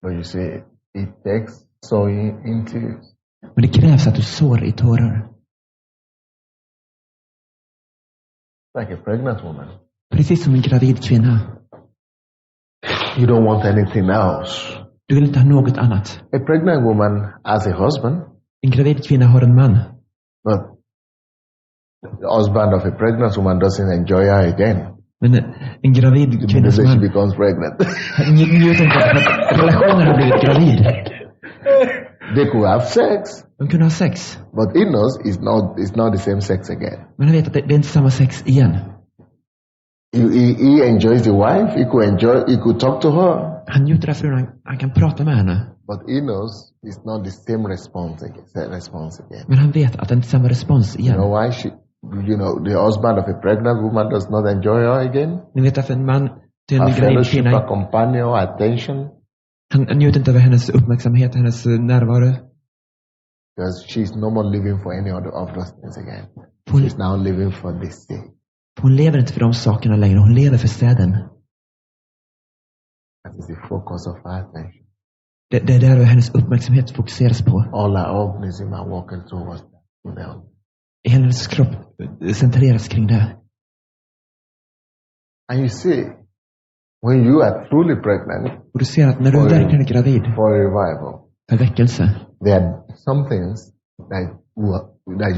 But you see, it takes sowing in tears. Men det krävs att du sår i tårar. Like a pregnant woman. Precis som en gravid kvinna. You don't want anything else. Du vill inte ha något annat. A pregnant woman has a husband. En gravid kvinna har en man. But the husband of a pregnant woman doesn't enjoy her again. Men en gravid kvinnas man she becomes pregnant. njuter inte av att relationen har blivit gravid. They could have sex. De kunde ha sex. But he knows it's not the same sex again. Men han vet att det är inte samma sex igen. He enjoys the wife. He could talk to her. Han njuter av frun. Han kan prata med henne. But he knows it's not the same response again. Men han vet att det inte är samma respons igen. You know why the husband of a pregnant woman does not enjoy her again? Ni vet att en man till en gravid fellowship, kvinna, a companion, attention. Han njuter inte av hennes uppmärksamhet, hennes närvaro. Because she's no more living for any other of those things again. She's now living for this day. Hon lever inte för de sakerna längre. Hon lever för städen. That is the focus of her attention. Det är där hennes uppmärksamhet fokuseras på. All her organism are walking towards that. Hennes kropp centreras kring det. And you see, when you are truly pregnant, och du ser att när du verkligen är gravid for a revival, för väckelse, there are some things that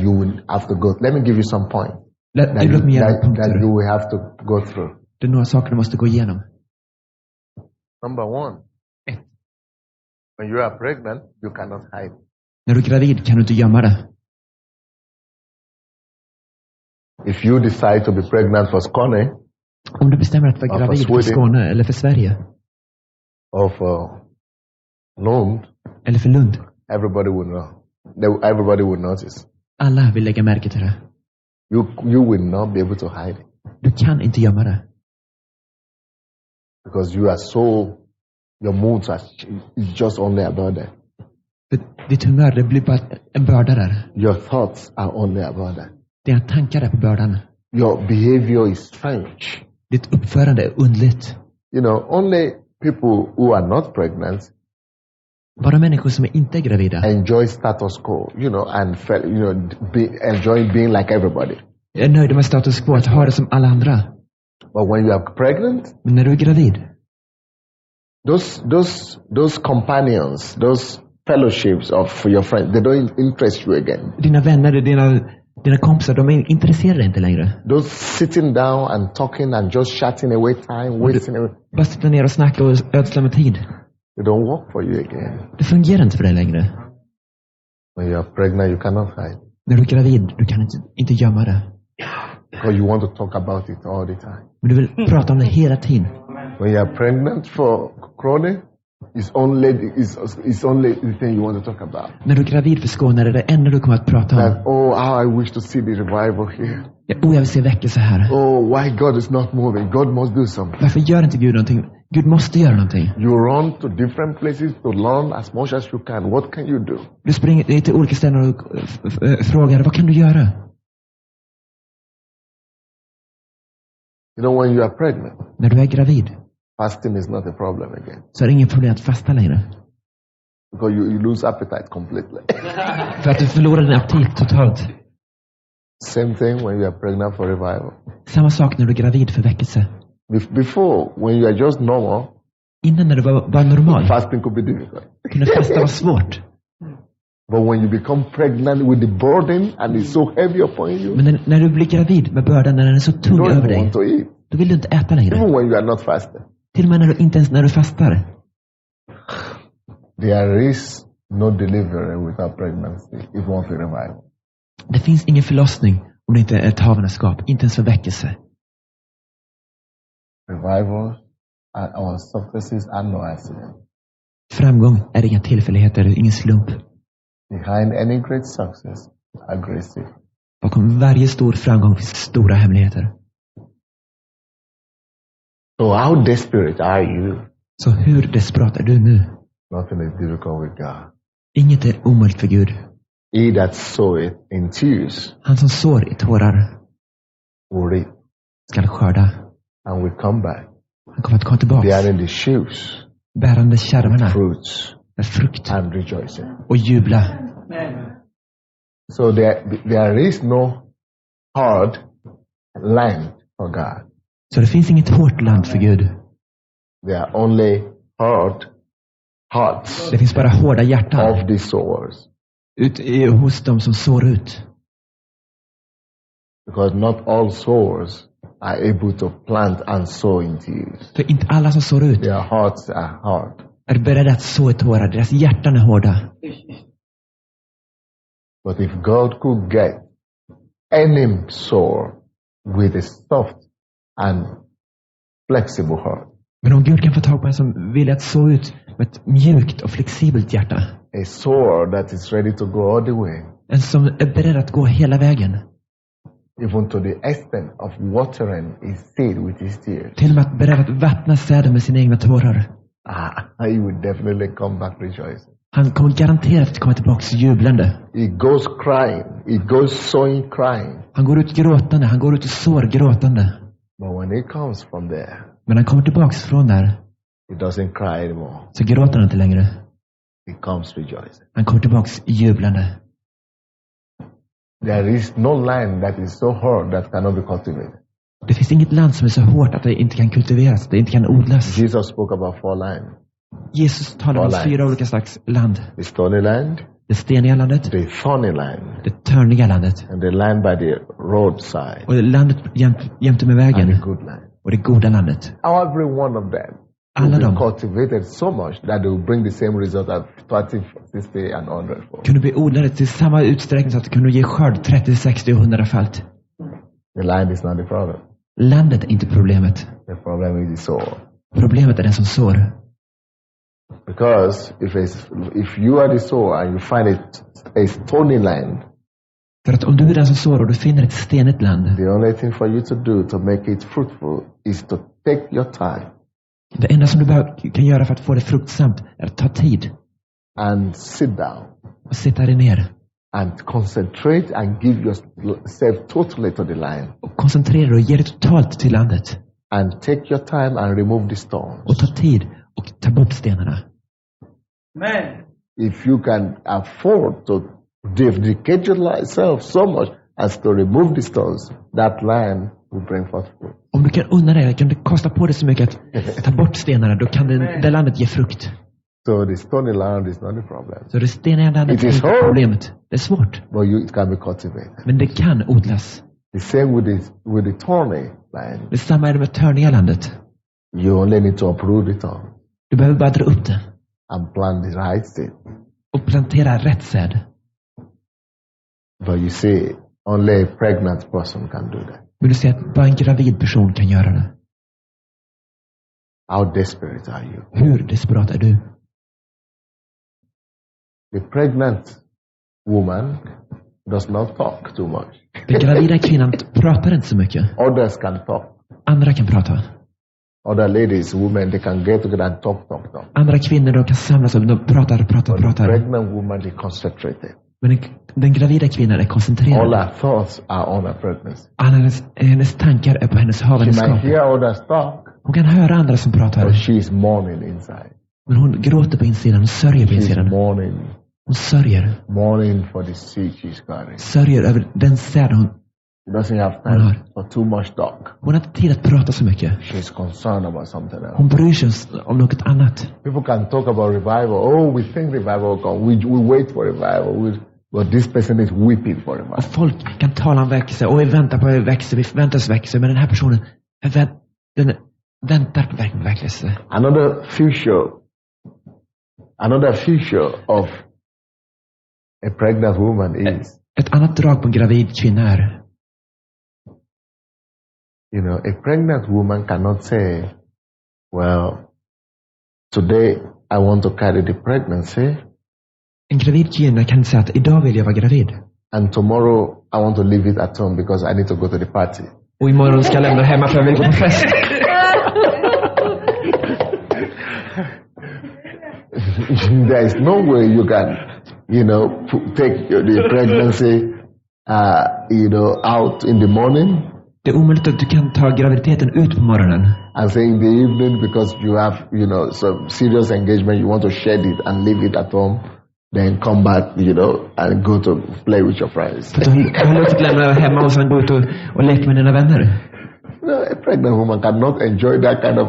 you will have to go. Let me give you some points. Låt mig ge några that punkter. you will have to go through. Det är några saker du måste gå igenom. Number one, when you are pregnant, you cannot hide. När du är gravid kan du inte gömma det. If you decide to be pregnant for Skåne Om du bestämmer att vara Ja, gravid för för Sweden. Skåne eller för Sverige or for Lund, eller för Lund, everybody would know. Everybody would notice. alla vill lägga märke till det. You will not be able to hide it Du kan inte gömma det. because you are so. Your moods are just only about that. För ditt humör, det blir bara en börda där. Your thoughts are only about that. Dina tankar är på bördan. Your behavior is strange. Ditt uppförande är undligt. You know, only people who are not pregnant Bara människor som inte är gravida enjoy status quo, and enjoy being like everybody. är nöjda med status quo, att ha det som alla andra. But when you are pregnant, Men när du är gravid, those companions, those fellowships of your friends, they don't interest you again. dina vänner, dina kompisar, de är intresserade inte längre. Those sitting down and talking and just chatting away time, wasting away, Bara sitta ner och snacka och ödsla med tid. they don't work for you again. Det fungerar inte för dig längre. When you are pregnant, you cannot hide När du är gravid, du kan inte gömma det. because you want to talk about it all the time. Men du vill prata om det hela tiden. When you are pregnant for chronic, it's only the thing you want to talk about. När du är gravid för Skåne är det enda du kommer att prata om. That, how I wish to see the revival here. Jag vill se väckelse här. Why God is not moving. God must do something. Varför gör inte Gud någonting? Gud måste göra någonting. You run to different places to learn as much as you can. What can you do? Du springer till olika ställen och frågar, vad kan du göra? When you are pregnant, När du är gravid fasting is not a problem again. så är det ingen problem att fasta längre. Because you lose appetite completely. För att du förlorar din aptit totalt. Same thing when you are pregnant for revival. Samma sak när du är gravid för väckelse. Before, when you are just normal, Innan när du var normal fasting could be difficult. kunde fasta vara svårt. But when you become pregnant with the burden and it's so heavy upon you, Men när du blir gravid med bördan, när den är så you tung don't över even dig, want to eat. då vill du inte äta längre. Even when you are not fasting. Till och med inte ens när du fastar. There is no delivery without pregnancy, even for revival. Det finns ingen förlossning om det inte är ett havandeskap, inte ens för väckelse. Revival and our successes are no accident. Framgång är inga tillfälligheter, ingen slump. Behind any great success are great secrets. Bakom varje stor framgång finns stora hemligheter. So how desperate are you? Så hur desperat är du nu? Nothing is difficult with God. Inget är omöjligt för Gud. He that soweth in tears Han som sår i tårar will reap skall skörda. and will come back Han kommer att komma tillbaka bearing the sheaves, bärande kärvarna fruits, med frukt and rejoicing. och jubla. So there is no hard land for God. Så det finns inget hårt land för Gud. There are only hard hearts Det finns bara hårda hjärtan of the sowers. hos dem som sår ut. Because not all sowers are able to plant and sow in tears. För inte alla som sår ut Their hearts are hard. är beredda att så i tårar. Deras hjärtan är hårda. But if God could get any sower with a soft and flexible heart, Men om Gud kan få tag på en som vill att så ut med ett mjukt och flexibelt hjärta. a sower that is ready to go all the way, En som är beredd att gå hela vägen. even to the extent of watering his seed with his tears, Till och med att beredd att vattna säden med sina egna tårar. he would definitely come back rejoicing. Han kommer garanterat att komma tillbaka jublande. He goes crying. He goes sowing crying. Han går ut gråtande. Han går ut och sår gråtande. But when he comes from there, Men han kommer tillbaka från där. he doesn't cry anymore. Så gråter han inte längre. He comes rejoicing. Han kommer tillbaka jublande. There is no land that is so hard that cannot be cultivated. Det finns inget land som är så hårt att det inte kan kultiveras. Det inte kan odlas. Jesus spoke about 4 lands. Jesus talar om 4 olika slags land. The stony land, Det steniga landet, the thorny land, det törniga landet and the land by the roadside. Och landet jämte med And vägen. a good land. Och det goda landet. Every one of them Alla will be dem cultivated so much that they will bring the same result as 30, 60 and 100 fold. kunde bli odlade till samma utsträckning så att det kunde ge skörd 30, 60 och 100-falt. The land is not the problem. Landet är inte problemet. The problem is the soul. Problemet är den som sår. Because if you are the sower and you find a stony land, För att om du är den som sår och du finner ett stenigt land, the only thing for you to do to make it fruitful is to take your time det enda som du kan göra för att få det fruktsamt är att ta tid and sit down och sitta dig ner and concentrate and give yourself totally to the land och koncentrera dig och ge det totalt till landet and take your time and remove the stones. och ta tid och ta bort stenarna. Man. If you can afford to dedicate yourself so much as to remove the stones, that land will bring forth fruit. Om du kan unna dig, kan du kosta på dig så mycket att ta bort stenarna, då kan det landet ge frukt. So the stony land is not the problem. Så det steniga landet är inte problemet. Det är svårt, But it can be cultivated. men det kan odlas. The same with the thorny land. Detsamma är det med törniga landet. You only need to uproot the thorn Du behöver bara dra upp det and plant the right seed. och plantera rätt säd. But you see, only a pregnant person can do that. Men du ser att bara en gravid person kan göra det. How desperate are you? Hur desperat är du? The pregnant woman does not talk too much. Den gravida kvinnan pratar inte så mycket. Others can talk. Andra kan prata. Other ladies, women, they can get together and talk. Andra kvinnor, de kan samlas och de pratar. But the pregnant woman is concentrated. Men den gravida kvinnan är koncentrerad. All her thoughts are on her pregnancy. Alla hennes tankar är på hennes She might havandeskap. hear others talk, Hon kan höra andra som pratar. but she is mourning inside. Men hon gråter på insidan. Hon sörjer på She's insidan. mourning. Hon sörjer. Mourning for the seed she's carrying. Sörjer över den säd hon. She doesn't have time for too much talk. Hon har inte tid att prata så mycket. She's concerned about something else. Hon bryr sig om något annat. People can talk about revival. Oh, we think revival will come. We wait for revival. But this person is weeping for revival. Och folk kan tala om växelse. Och vi väntar på växelse. Vi väntar oss växelse. Men den här personen den väntar på växelse. Another feature of a pregnant woman is, Ett annat drag på en gravid kvinna är, a pregnant woman cannot say, well, today I want to carry the pregnancy, en gravid kvinna kan säga att idag vill jag vara gravid. and tomorrow I want to leave it at home because I need to go to the party. Och imorgon ska jag lämna hemma för jag vill gå på fest. There is no way you can, take the pregnancy, out in the morning Det är omöjligt att du kan ta graviditeten ut på morgonen. and say in the evening because you have, some serious engagement, you want to shed it and leave it at home, then come back, and go to play with your friends. För att du har låtit lämna hemma och sen gå ut och leka med dina vänner. A pregnant woman cannot enjoy that kind of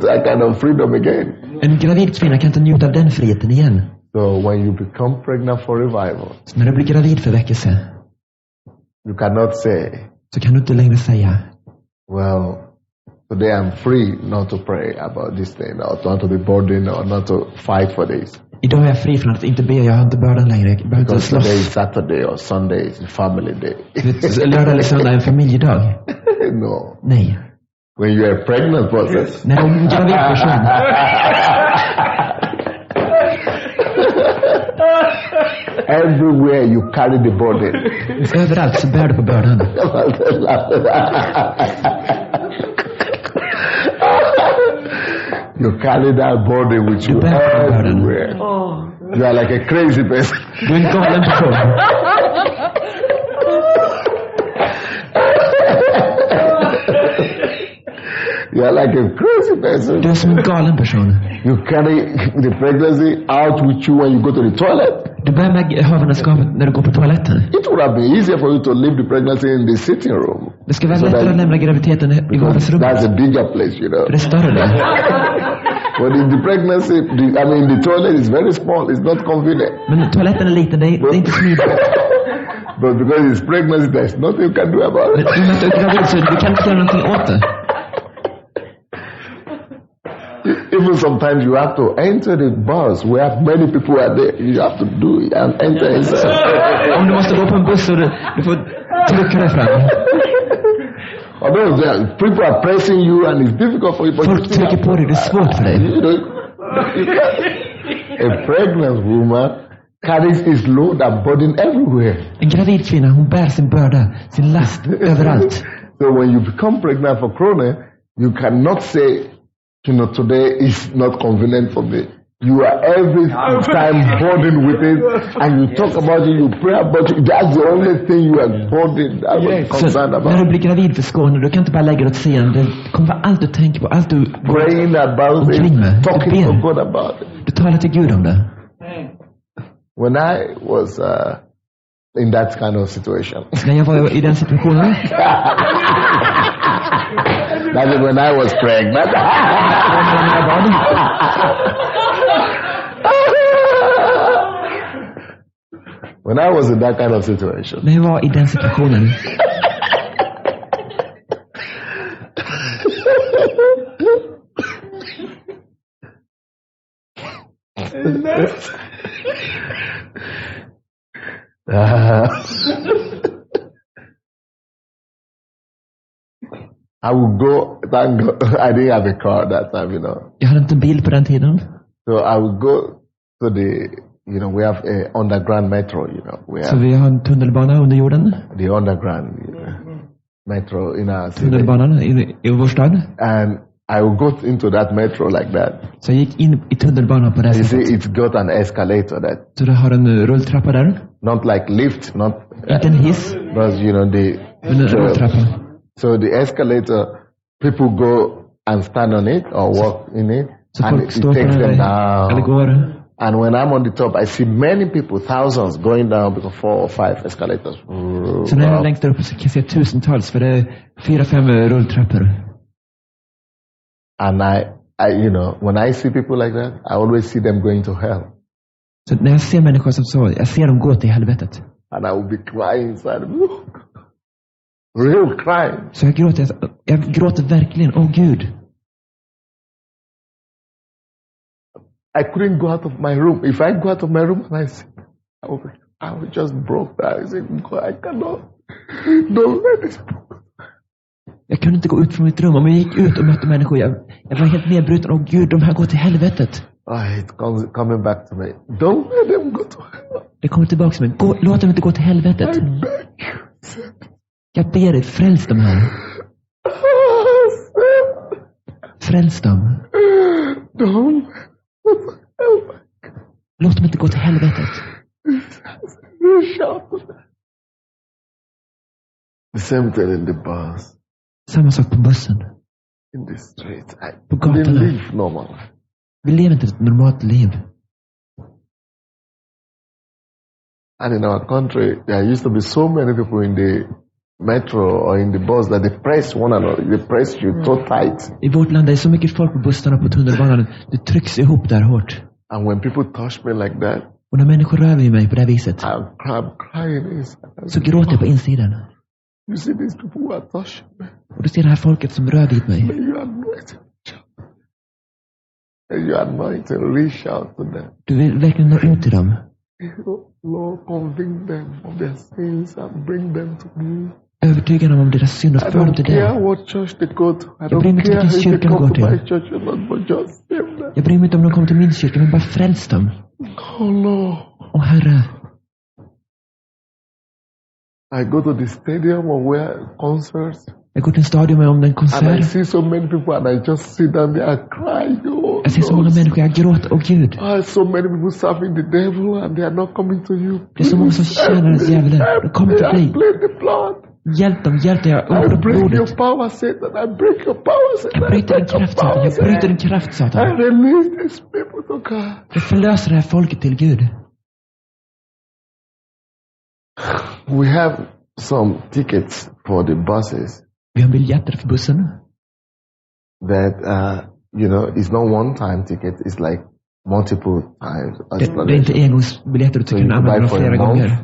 that kind of freedom again. En gravid kvinna kan inte njuta av den friheten igen. So when you become pregnant for revival, Så när du blir gravid för väckelse, you cannot say, så kan du inte längre säga, well, today I'm free not to pray about this thing, or not to be burdened, or not to fight for this. idag är jag fri från att inte be, jag har inte bördan längre. Jag behöver inte Because today is slåss. Saturday or Sunday is a family day. Lördag eller söndag är en familjedag. No. Nej. When you are a pregnant person, När du är en gravid person, everywhere you carry the burden. överallt så bär du på bördan. You carry that burden with you You bear the burden. everywhere. You are like a crazy person. Du är en galen person. You are like a crazy person. Du är som en galen person. You carry the pregnancy out with you when you go to the toilet. Du bär med havandeskapet när du går på toaletten. It would have been easier for you to leave the pregnancy in the sitting room. Det ska vara So lättare that- att lämna graviditeten i That's vardagsrummet. a bigger place, Det är större där. But in the pregnancy, the toilet is very small. It's not convenient. Men toaletten är liten, det är inte smidigt. But because it's pregnancy, there's nothing you can do about it. Men du är gravid så du kan inte göra någonting åt det. Even sometimes you have to enter the bus where many people are there. You have to do it and enter inside. Om du måste gå på en buss och du får trycka dig fram. People are pressing you and it's difficult for you. Folk trycker på dig, det är svårt för dig. A pregnant woman carries his load and burden everywhere. En gravid kvinna, hon bär sin börda, sin last överallt. So when you become pregnant for corona, you cannot say, today is not convenient for me. You are every time burdened with it, and you talk about it, you pray about it. That's the only thing you are burdened concerned about. När du blir gravid för Skåne, du kan inte bara lägga det åt sidan. Det kommer vara allt du tänker på, allt du praying about it, talking to God about it. Du talar till Gud om det. When I was in that kind of situation. När jag var i den situationen. That is when I was pregnant. When I was in that kind of situation. När jag var i den situationen. I would go, thank God, I didn't have a car that time, Jag hade inte en bil på den tiden. So I would go to the, we have a underground metro, Så vi har en tunnelbana under jorden. The underground metro in our city. Tunnelbanan i vår stad. And I would go into that metro like that. Så jag gick in i tunnelbanan på det sättet. You see, it's got an escalator that. Så det har en rulltrappa där. Not like lift, not. Inte en hiss. But Men en rulltrappa. So the escalator, people go and stand on it or walk in it, så and it takes them down. Eller går. And when I'm on the top, I see many people, thousands, going down because 4 or 5 escalators. Så när jag är längst där uppe så kan jag se tusentals, för det är 4-5 rulltrappor. And I, when I see people like that, I always see them going to hell. Så när jag ser människor som så, jag ser dem gå till helvetet. And I will be crying inside. Real crying. Så jag gråter verkligen, Gud. I couldn't go out of my room. If I go out of my room and I see, I would just broke down. I said, God, I cannot. Don't let this. Jag kunde inte gå ut från mitt rum. Om jag gick ut och mötte människor, jag var helt nedbruten. Gud, de här går till helvetet. It's coming back to me. Don't let them go to hell. Det kommer tillbaka till mig. Låt dem inte gå till helvetet. I beg you. Jag ber dig, fräls dem här. Fräls dem. Låt dem inte gå till helvetet. The same thing in the bus. Samma sak på bussen. In the street. På gatorna. Live normal. Vi lever inte ett normalt liv. And in our country, there used to be so many people in the metro or in the bus that they press one another. They press you so tight. I vårt land är det så mycket folk på bussarna på tunnelbanan. Det trycks ihop där hårt. And when people touch me like that, och när människor rör vid mig på det viset, I'm crying inside. Så gråter jag på insidan. You see these people who are touching me. Och du ser det här folket som rör vid mig. You anoint and reach out to them. Du vill verkligen nå ut till dem. Lord, convict them of their sins and bring them to me. Övertyga dem om deras synd och för dem till dig. I don't care what church they go to. I don't care if they come to my church or not, but just save them. Jag bryr mig inte om de kommer till min kyrka, men bara fräls dem. Oh Lord. Åh Herre. I go to the stadium or where concerts. Jag går till en stadion om en konsert. And I see so many people and I just sit down there and cry. Jag ser så många människor, jag gråter, Gud. So many people serving the devil and they are not coming to you. Det är så många som tjänar djävulen. De kommer till dig. Hjälp dem, jag I break your power, Satan. I break your power, Satan. Jag bryter din kraft, Satan. Jag bryter din kraft, Satan. I release these people to God. Jag förlöser det här folket till Gud. We have some tickets for the buses. Vi har biljetter för bussen. That, it's not one-time ticket. It's like multiple times. Det är inte engångsbiljetter, du kan använda dem flera gånger.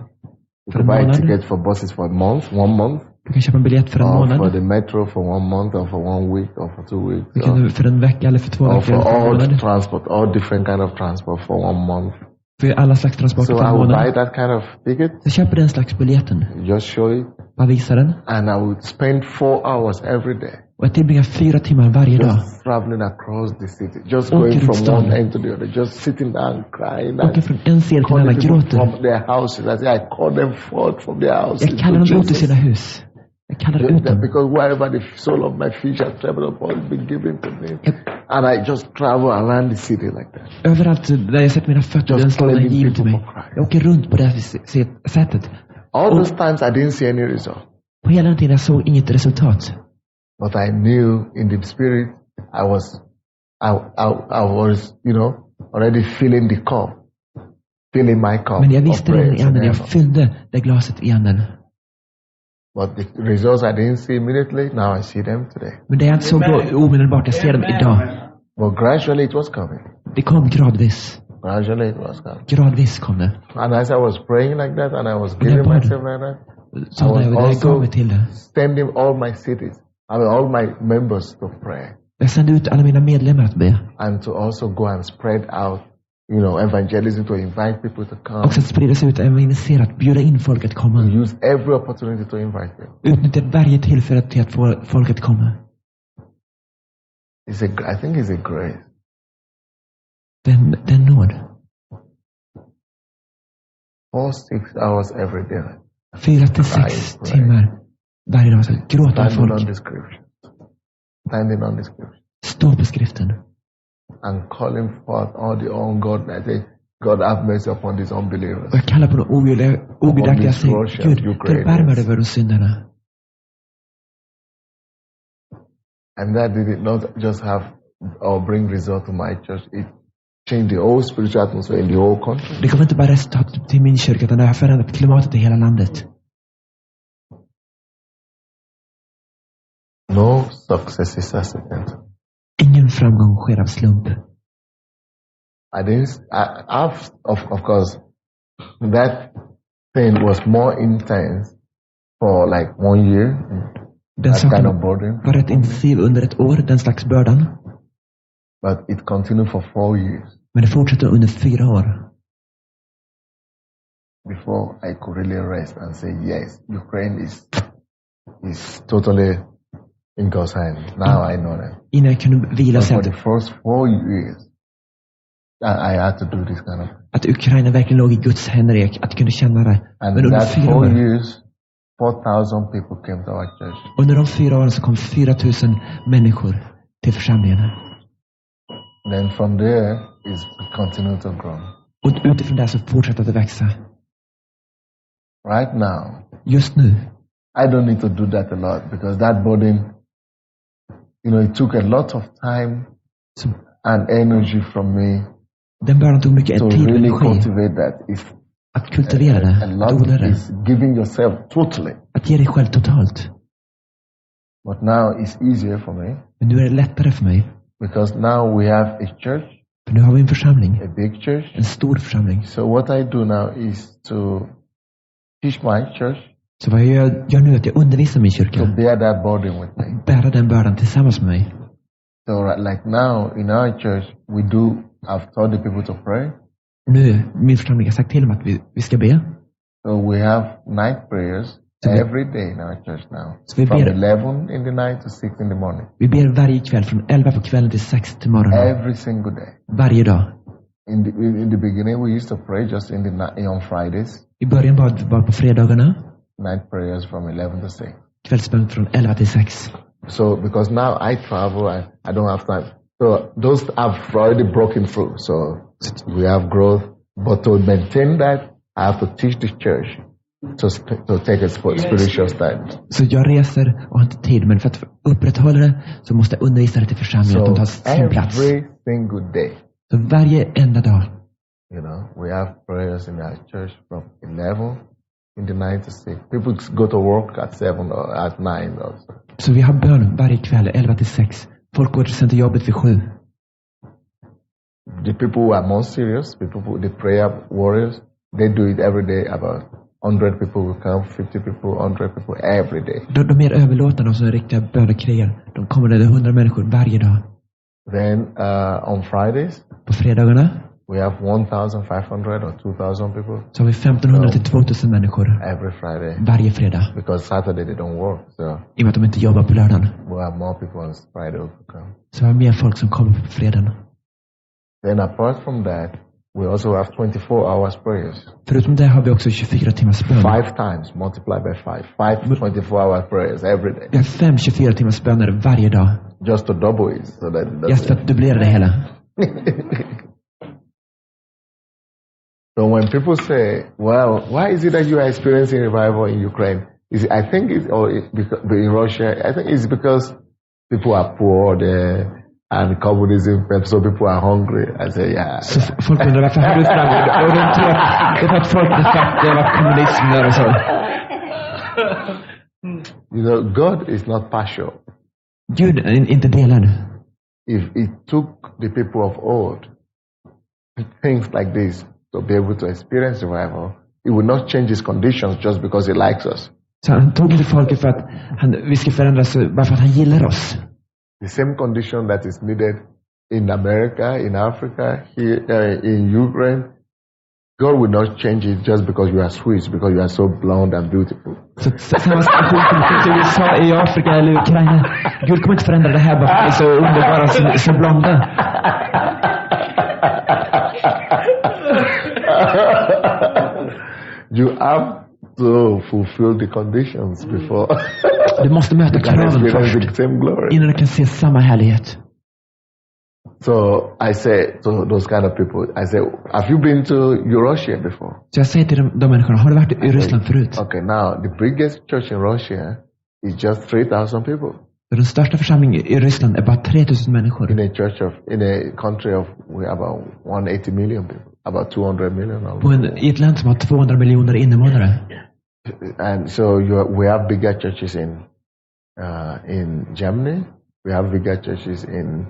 You can buy a ticket for buses for a month, 1 month. Du kan köpa en biljett för en Or månad. for the metro for 1 month, or for 1 week, or for 2 weeks. Du kan för en vecka eller för 2 Or veckor for eller för en all månad. transport, all different kind of transport for 1 month. För alla slags transporter So för I en would buy månad. that kind of ticket, Så köper den slags biljetten. just show it, Bara visa den. and I would spend 4 hours every day Och jag tillbringar 4 timmar varje dag. just traveling across the city, just Åker going runt from stan. one end to the other, just sitting down crying. Åker från en scen till en Calling annan, people gråter. from their houses. I call them forth from their houses. Jag kallar to dem ut ur Jesus. sina hus. Jag kallar ut dem. Because wherever the soul of my feet shall travel upon will be given to me. And I just travel around the city like that. Överallt där jag sätter mina fötter, den staden är given till mig. Jag åker runt på det här sättet. All those times I didn't see any result. På hela den tiden jag såg inget resultat. But I knew in the spirit I was, already filling the cup. Filling my cup. Men jag visste of redan praise i anden, and jag heaven. fyllde det glaset i anden. But the results I didn't see immediately, now I see them today. Men det jag inte såg då omedelbart, jag ser dem idag. But gradually it was coming. Det kom gradvis. Gradually it was coming. Gradvis kom det. And as I was praying like that, and I was jag giving bad. myself like that, Så I när was jag gav also mig till det. sending all my cities, all my members to pray. Jag sände ut alla mina medlemmar att be. And to also go and spread out, evangelism, to invite people to come. Också att sprida sig ut, evangelisera, att bjuda in folk att komma. Use every opportunity to invite them. Utnyttja varje tillfälle till att få folk att komma. I think it's a grace. Det är nåd. 4-6 hours every day. 4 till 6 timmar varje dag. Så gråter Standing on folk. the scripture. Standing on the scripture. Stå på skriften. And calling forth all the ungodly. God have mercy upon these unbelievers. Och jag kallar på de ogudaktiga och säger, Gud, förbarma dig över de synderna. And that did it not just have or bring result to my church. It changed the whole spiritual atmosphere in the whole country. Det kommer inte bara resultat till min kyrka, utan det har förändrat klimatet i hela landet. No success is accident. Ingen framgång sker av slump. Of course, that thing was more intense for like 1 year. Den That kind saken of burden. var rätt intensiv under ett år, den slags bördan. But it continued for 4 years Men det fortsatte under 4 år. before I could really rest and say, yes, Ukraine is totally in God's hand. Now I know that. Innan jag kunde vila But sig for the first 4 years, I had to do this kind of. att Ukraina verkligen låg i Guds händer, att jag kunde känna det. And Men under that 4 4 år, years, 4,000 people came to our church. under de 4 åren så kom 4 000 människor till församlingen. Then from there, it's continued to grow. Och utifrån det så fortsatte det växa. Right now, Just nu, I don't need to do that a lot because that burden, it took a lot of time så and energy from me den bördan tog mycket to tid och really energi cultivate that. If att kultivera det, a att lot odla det, is giving yourself totally. att ge dig själv totalt. But now it's easier for me Men nu är det lättare för mig, because now we have a church, för nu har vi en församling, a big church. en stor församling. So what I do now is to teach my church Så vad jag gör nu är att jag undervisar min to kyrka, bear that burden with me. bära den bördan tillsammans med mig. So like now in our church, I've taught the people to pray. Nu, min församling har sagt till dem att vi ska be. So we have night prayers every day in our church now. Så vi From ber, 11 in the night to 6 in the morning. vi ber varje kväll från 11 på kvällen till 6 till morgonen. Every single day. Varje dag. In the beginning, we used to pray just on Fridays. I början var på fredagarna, Night prayers from 11 to 6. kvällsbön från 11 till 6. So because now I travel and I don't have time. So those have already broken through. So we have growth. But to maintain that, I have to teach the church to take a spiritual stand. Så jag reser och har inte tid, men för att upprätthålla det så måste jag undervisa det till församlingen att de tar sin plats. Every single day, Så varje enda dag, we have prayers in our church from 11 in the night to 6. People go to work at 7 or at 9 also. så vi har bön varje kväll 11 till 6. Folk går sen till jobbet vid 7. The people who are more serious, the prayer warriors, they do it every day about 100 people will come, 50 people, 100 people every day. De mer överlåtande och så riktiga bönekrigare. De kommer där 100 människor varje dag. Then on Fridays, På fredagarna we have 1,500 or 2,000 people så har vi 1500 till 2000 människor every Friday. varje fredag. Because Saturday they don't work, so I och med att de inte jobbar på lördagen. we'll have more people on Friday who come. Så har vi mer folk som kommer på fredagen. Then apart from that, we also have 24 hours prayers. Förutom det har vi också 24 timmars bön. 5 times, multiply by 5. 5 24-hour prayers every day. Vi har 5 24 timmars böner varje dag. Just to double it. So that Just för att dubblera det hela. So when people say, well, why is it that you are experiencing revival in Ukraine? I think it's because in Russia, I think it's because people are poor there and communism, so people are hungry. I say, yeah. Så folk undrar varför har du framgång? Och de tror att det är för att folk är fattiga, var kommunism där och så. You know, God is not partial. Gud är inte delad. If he took the people of old, things like this, to be able to experience revival, he will not change his conditions just because he likes us. Så han tog inte folket för att vi ska förändras bara för att han gillar oss. The same condition that is needed in America, in Africa, here in Ukraine, God will not change it just because you are Swiss, because you are so blonde and beautiful. Så samma situation som finns i USA, i Afrika eller Ukraina. Gud kommer inte förändra det här bara för att vi är så underbara, så blonda. You have to fulfill the conditions before Du måste möta kraven först innan du kan se samma härlighet. So I say to those kind of people, I say, have you been to Russia before? Så jag säger till de människorna, har du varit i Ryssland förut? Okay, now the biggest church in Russia is just 3,000 people. Den största församlingen i Ryssland är bara 3000 människor. In a country of we have about 180 million people, about 200 million. I ett land som har 200 miljoner invånare. And so we have bigger churches in Germany. We have bigger churches in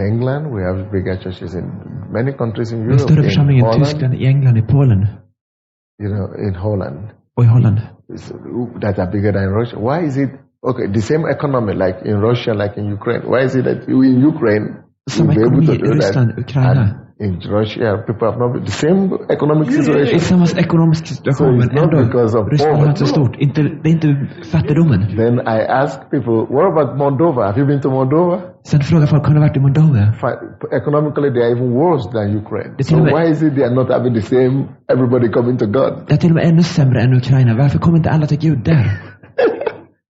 England. We have bigger churches in many countries in Europe. Större församlingar i Tyskland, i England, i Polen. You know, in Holland. Och i Holland. That are bigger than Russia. Why is it okay? The same economy like in Russia, like in Ukraine. Why is it that in Ukraine samma ekonomi i Ryssland, Ukraina? In Russia, people have not the same economic situation. I samma ekonomisk situation, men ändå Ryssland är inte så stort. Det är inte fattigdomen. Then I ask people, what about Moldova? Have you been to Moldova? Sen frågar folk, har du varit i Moldova? Economically, they are even worse than Ukraine. So why is it they are not having the same, everybody coming to God? Det är till och med ännu sämre än Ukraina. Varför kommer inte alla till Gud där?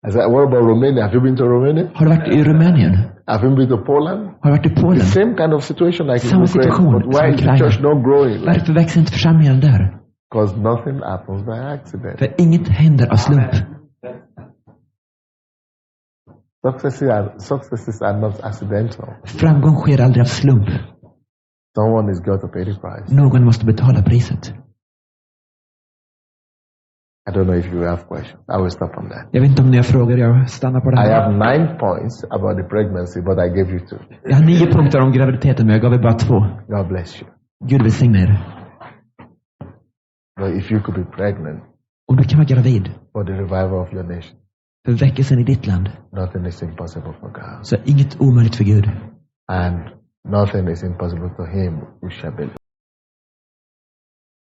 I said, what about Romania? Have you been to Romania? Har du varit i Rumänien? Have you been to Poland? Har du varit i Polen? The same kind of situation like samma in Ukraine. Situation, but why is the church not growing? Varför växer inte församlingen där? Because nothing happens by accident. För inget händer av slump. Successes are not accidental. Framgång sker aldrig av slump. Someone is got to pay the price. Någon måste betala priset. I don't know if you have questions. I will stop on that. Jag vet inte om ni har frågor. Jag stannar på det här. I have 9 points about the pregnancy, but I gave you 2. Jag har 9 punkter om graviditeten, men jag gav er bara 2. God bless you. Gud välsigne er. But if you could be pregnant, om du kan vara gravid for the revival of your nation, för väckelsen i ditt land, nothing is impossible for God. Så inget omöjligt för Gud. And nothing is impossible to him who shall believe.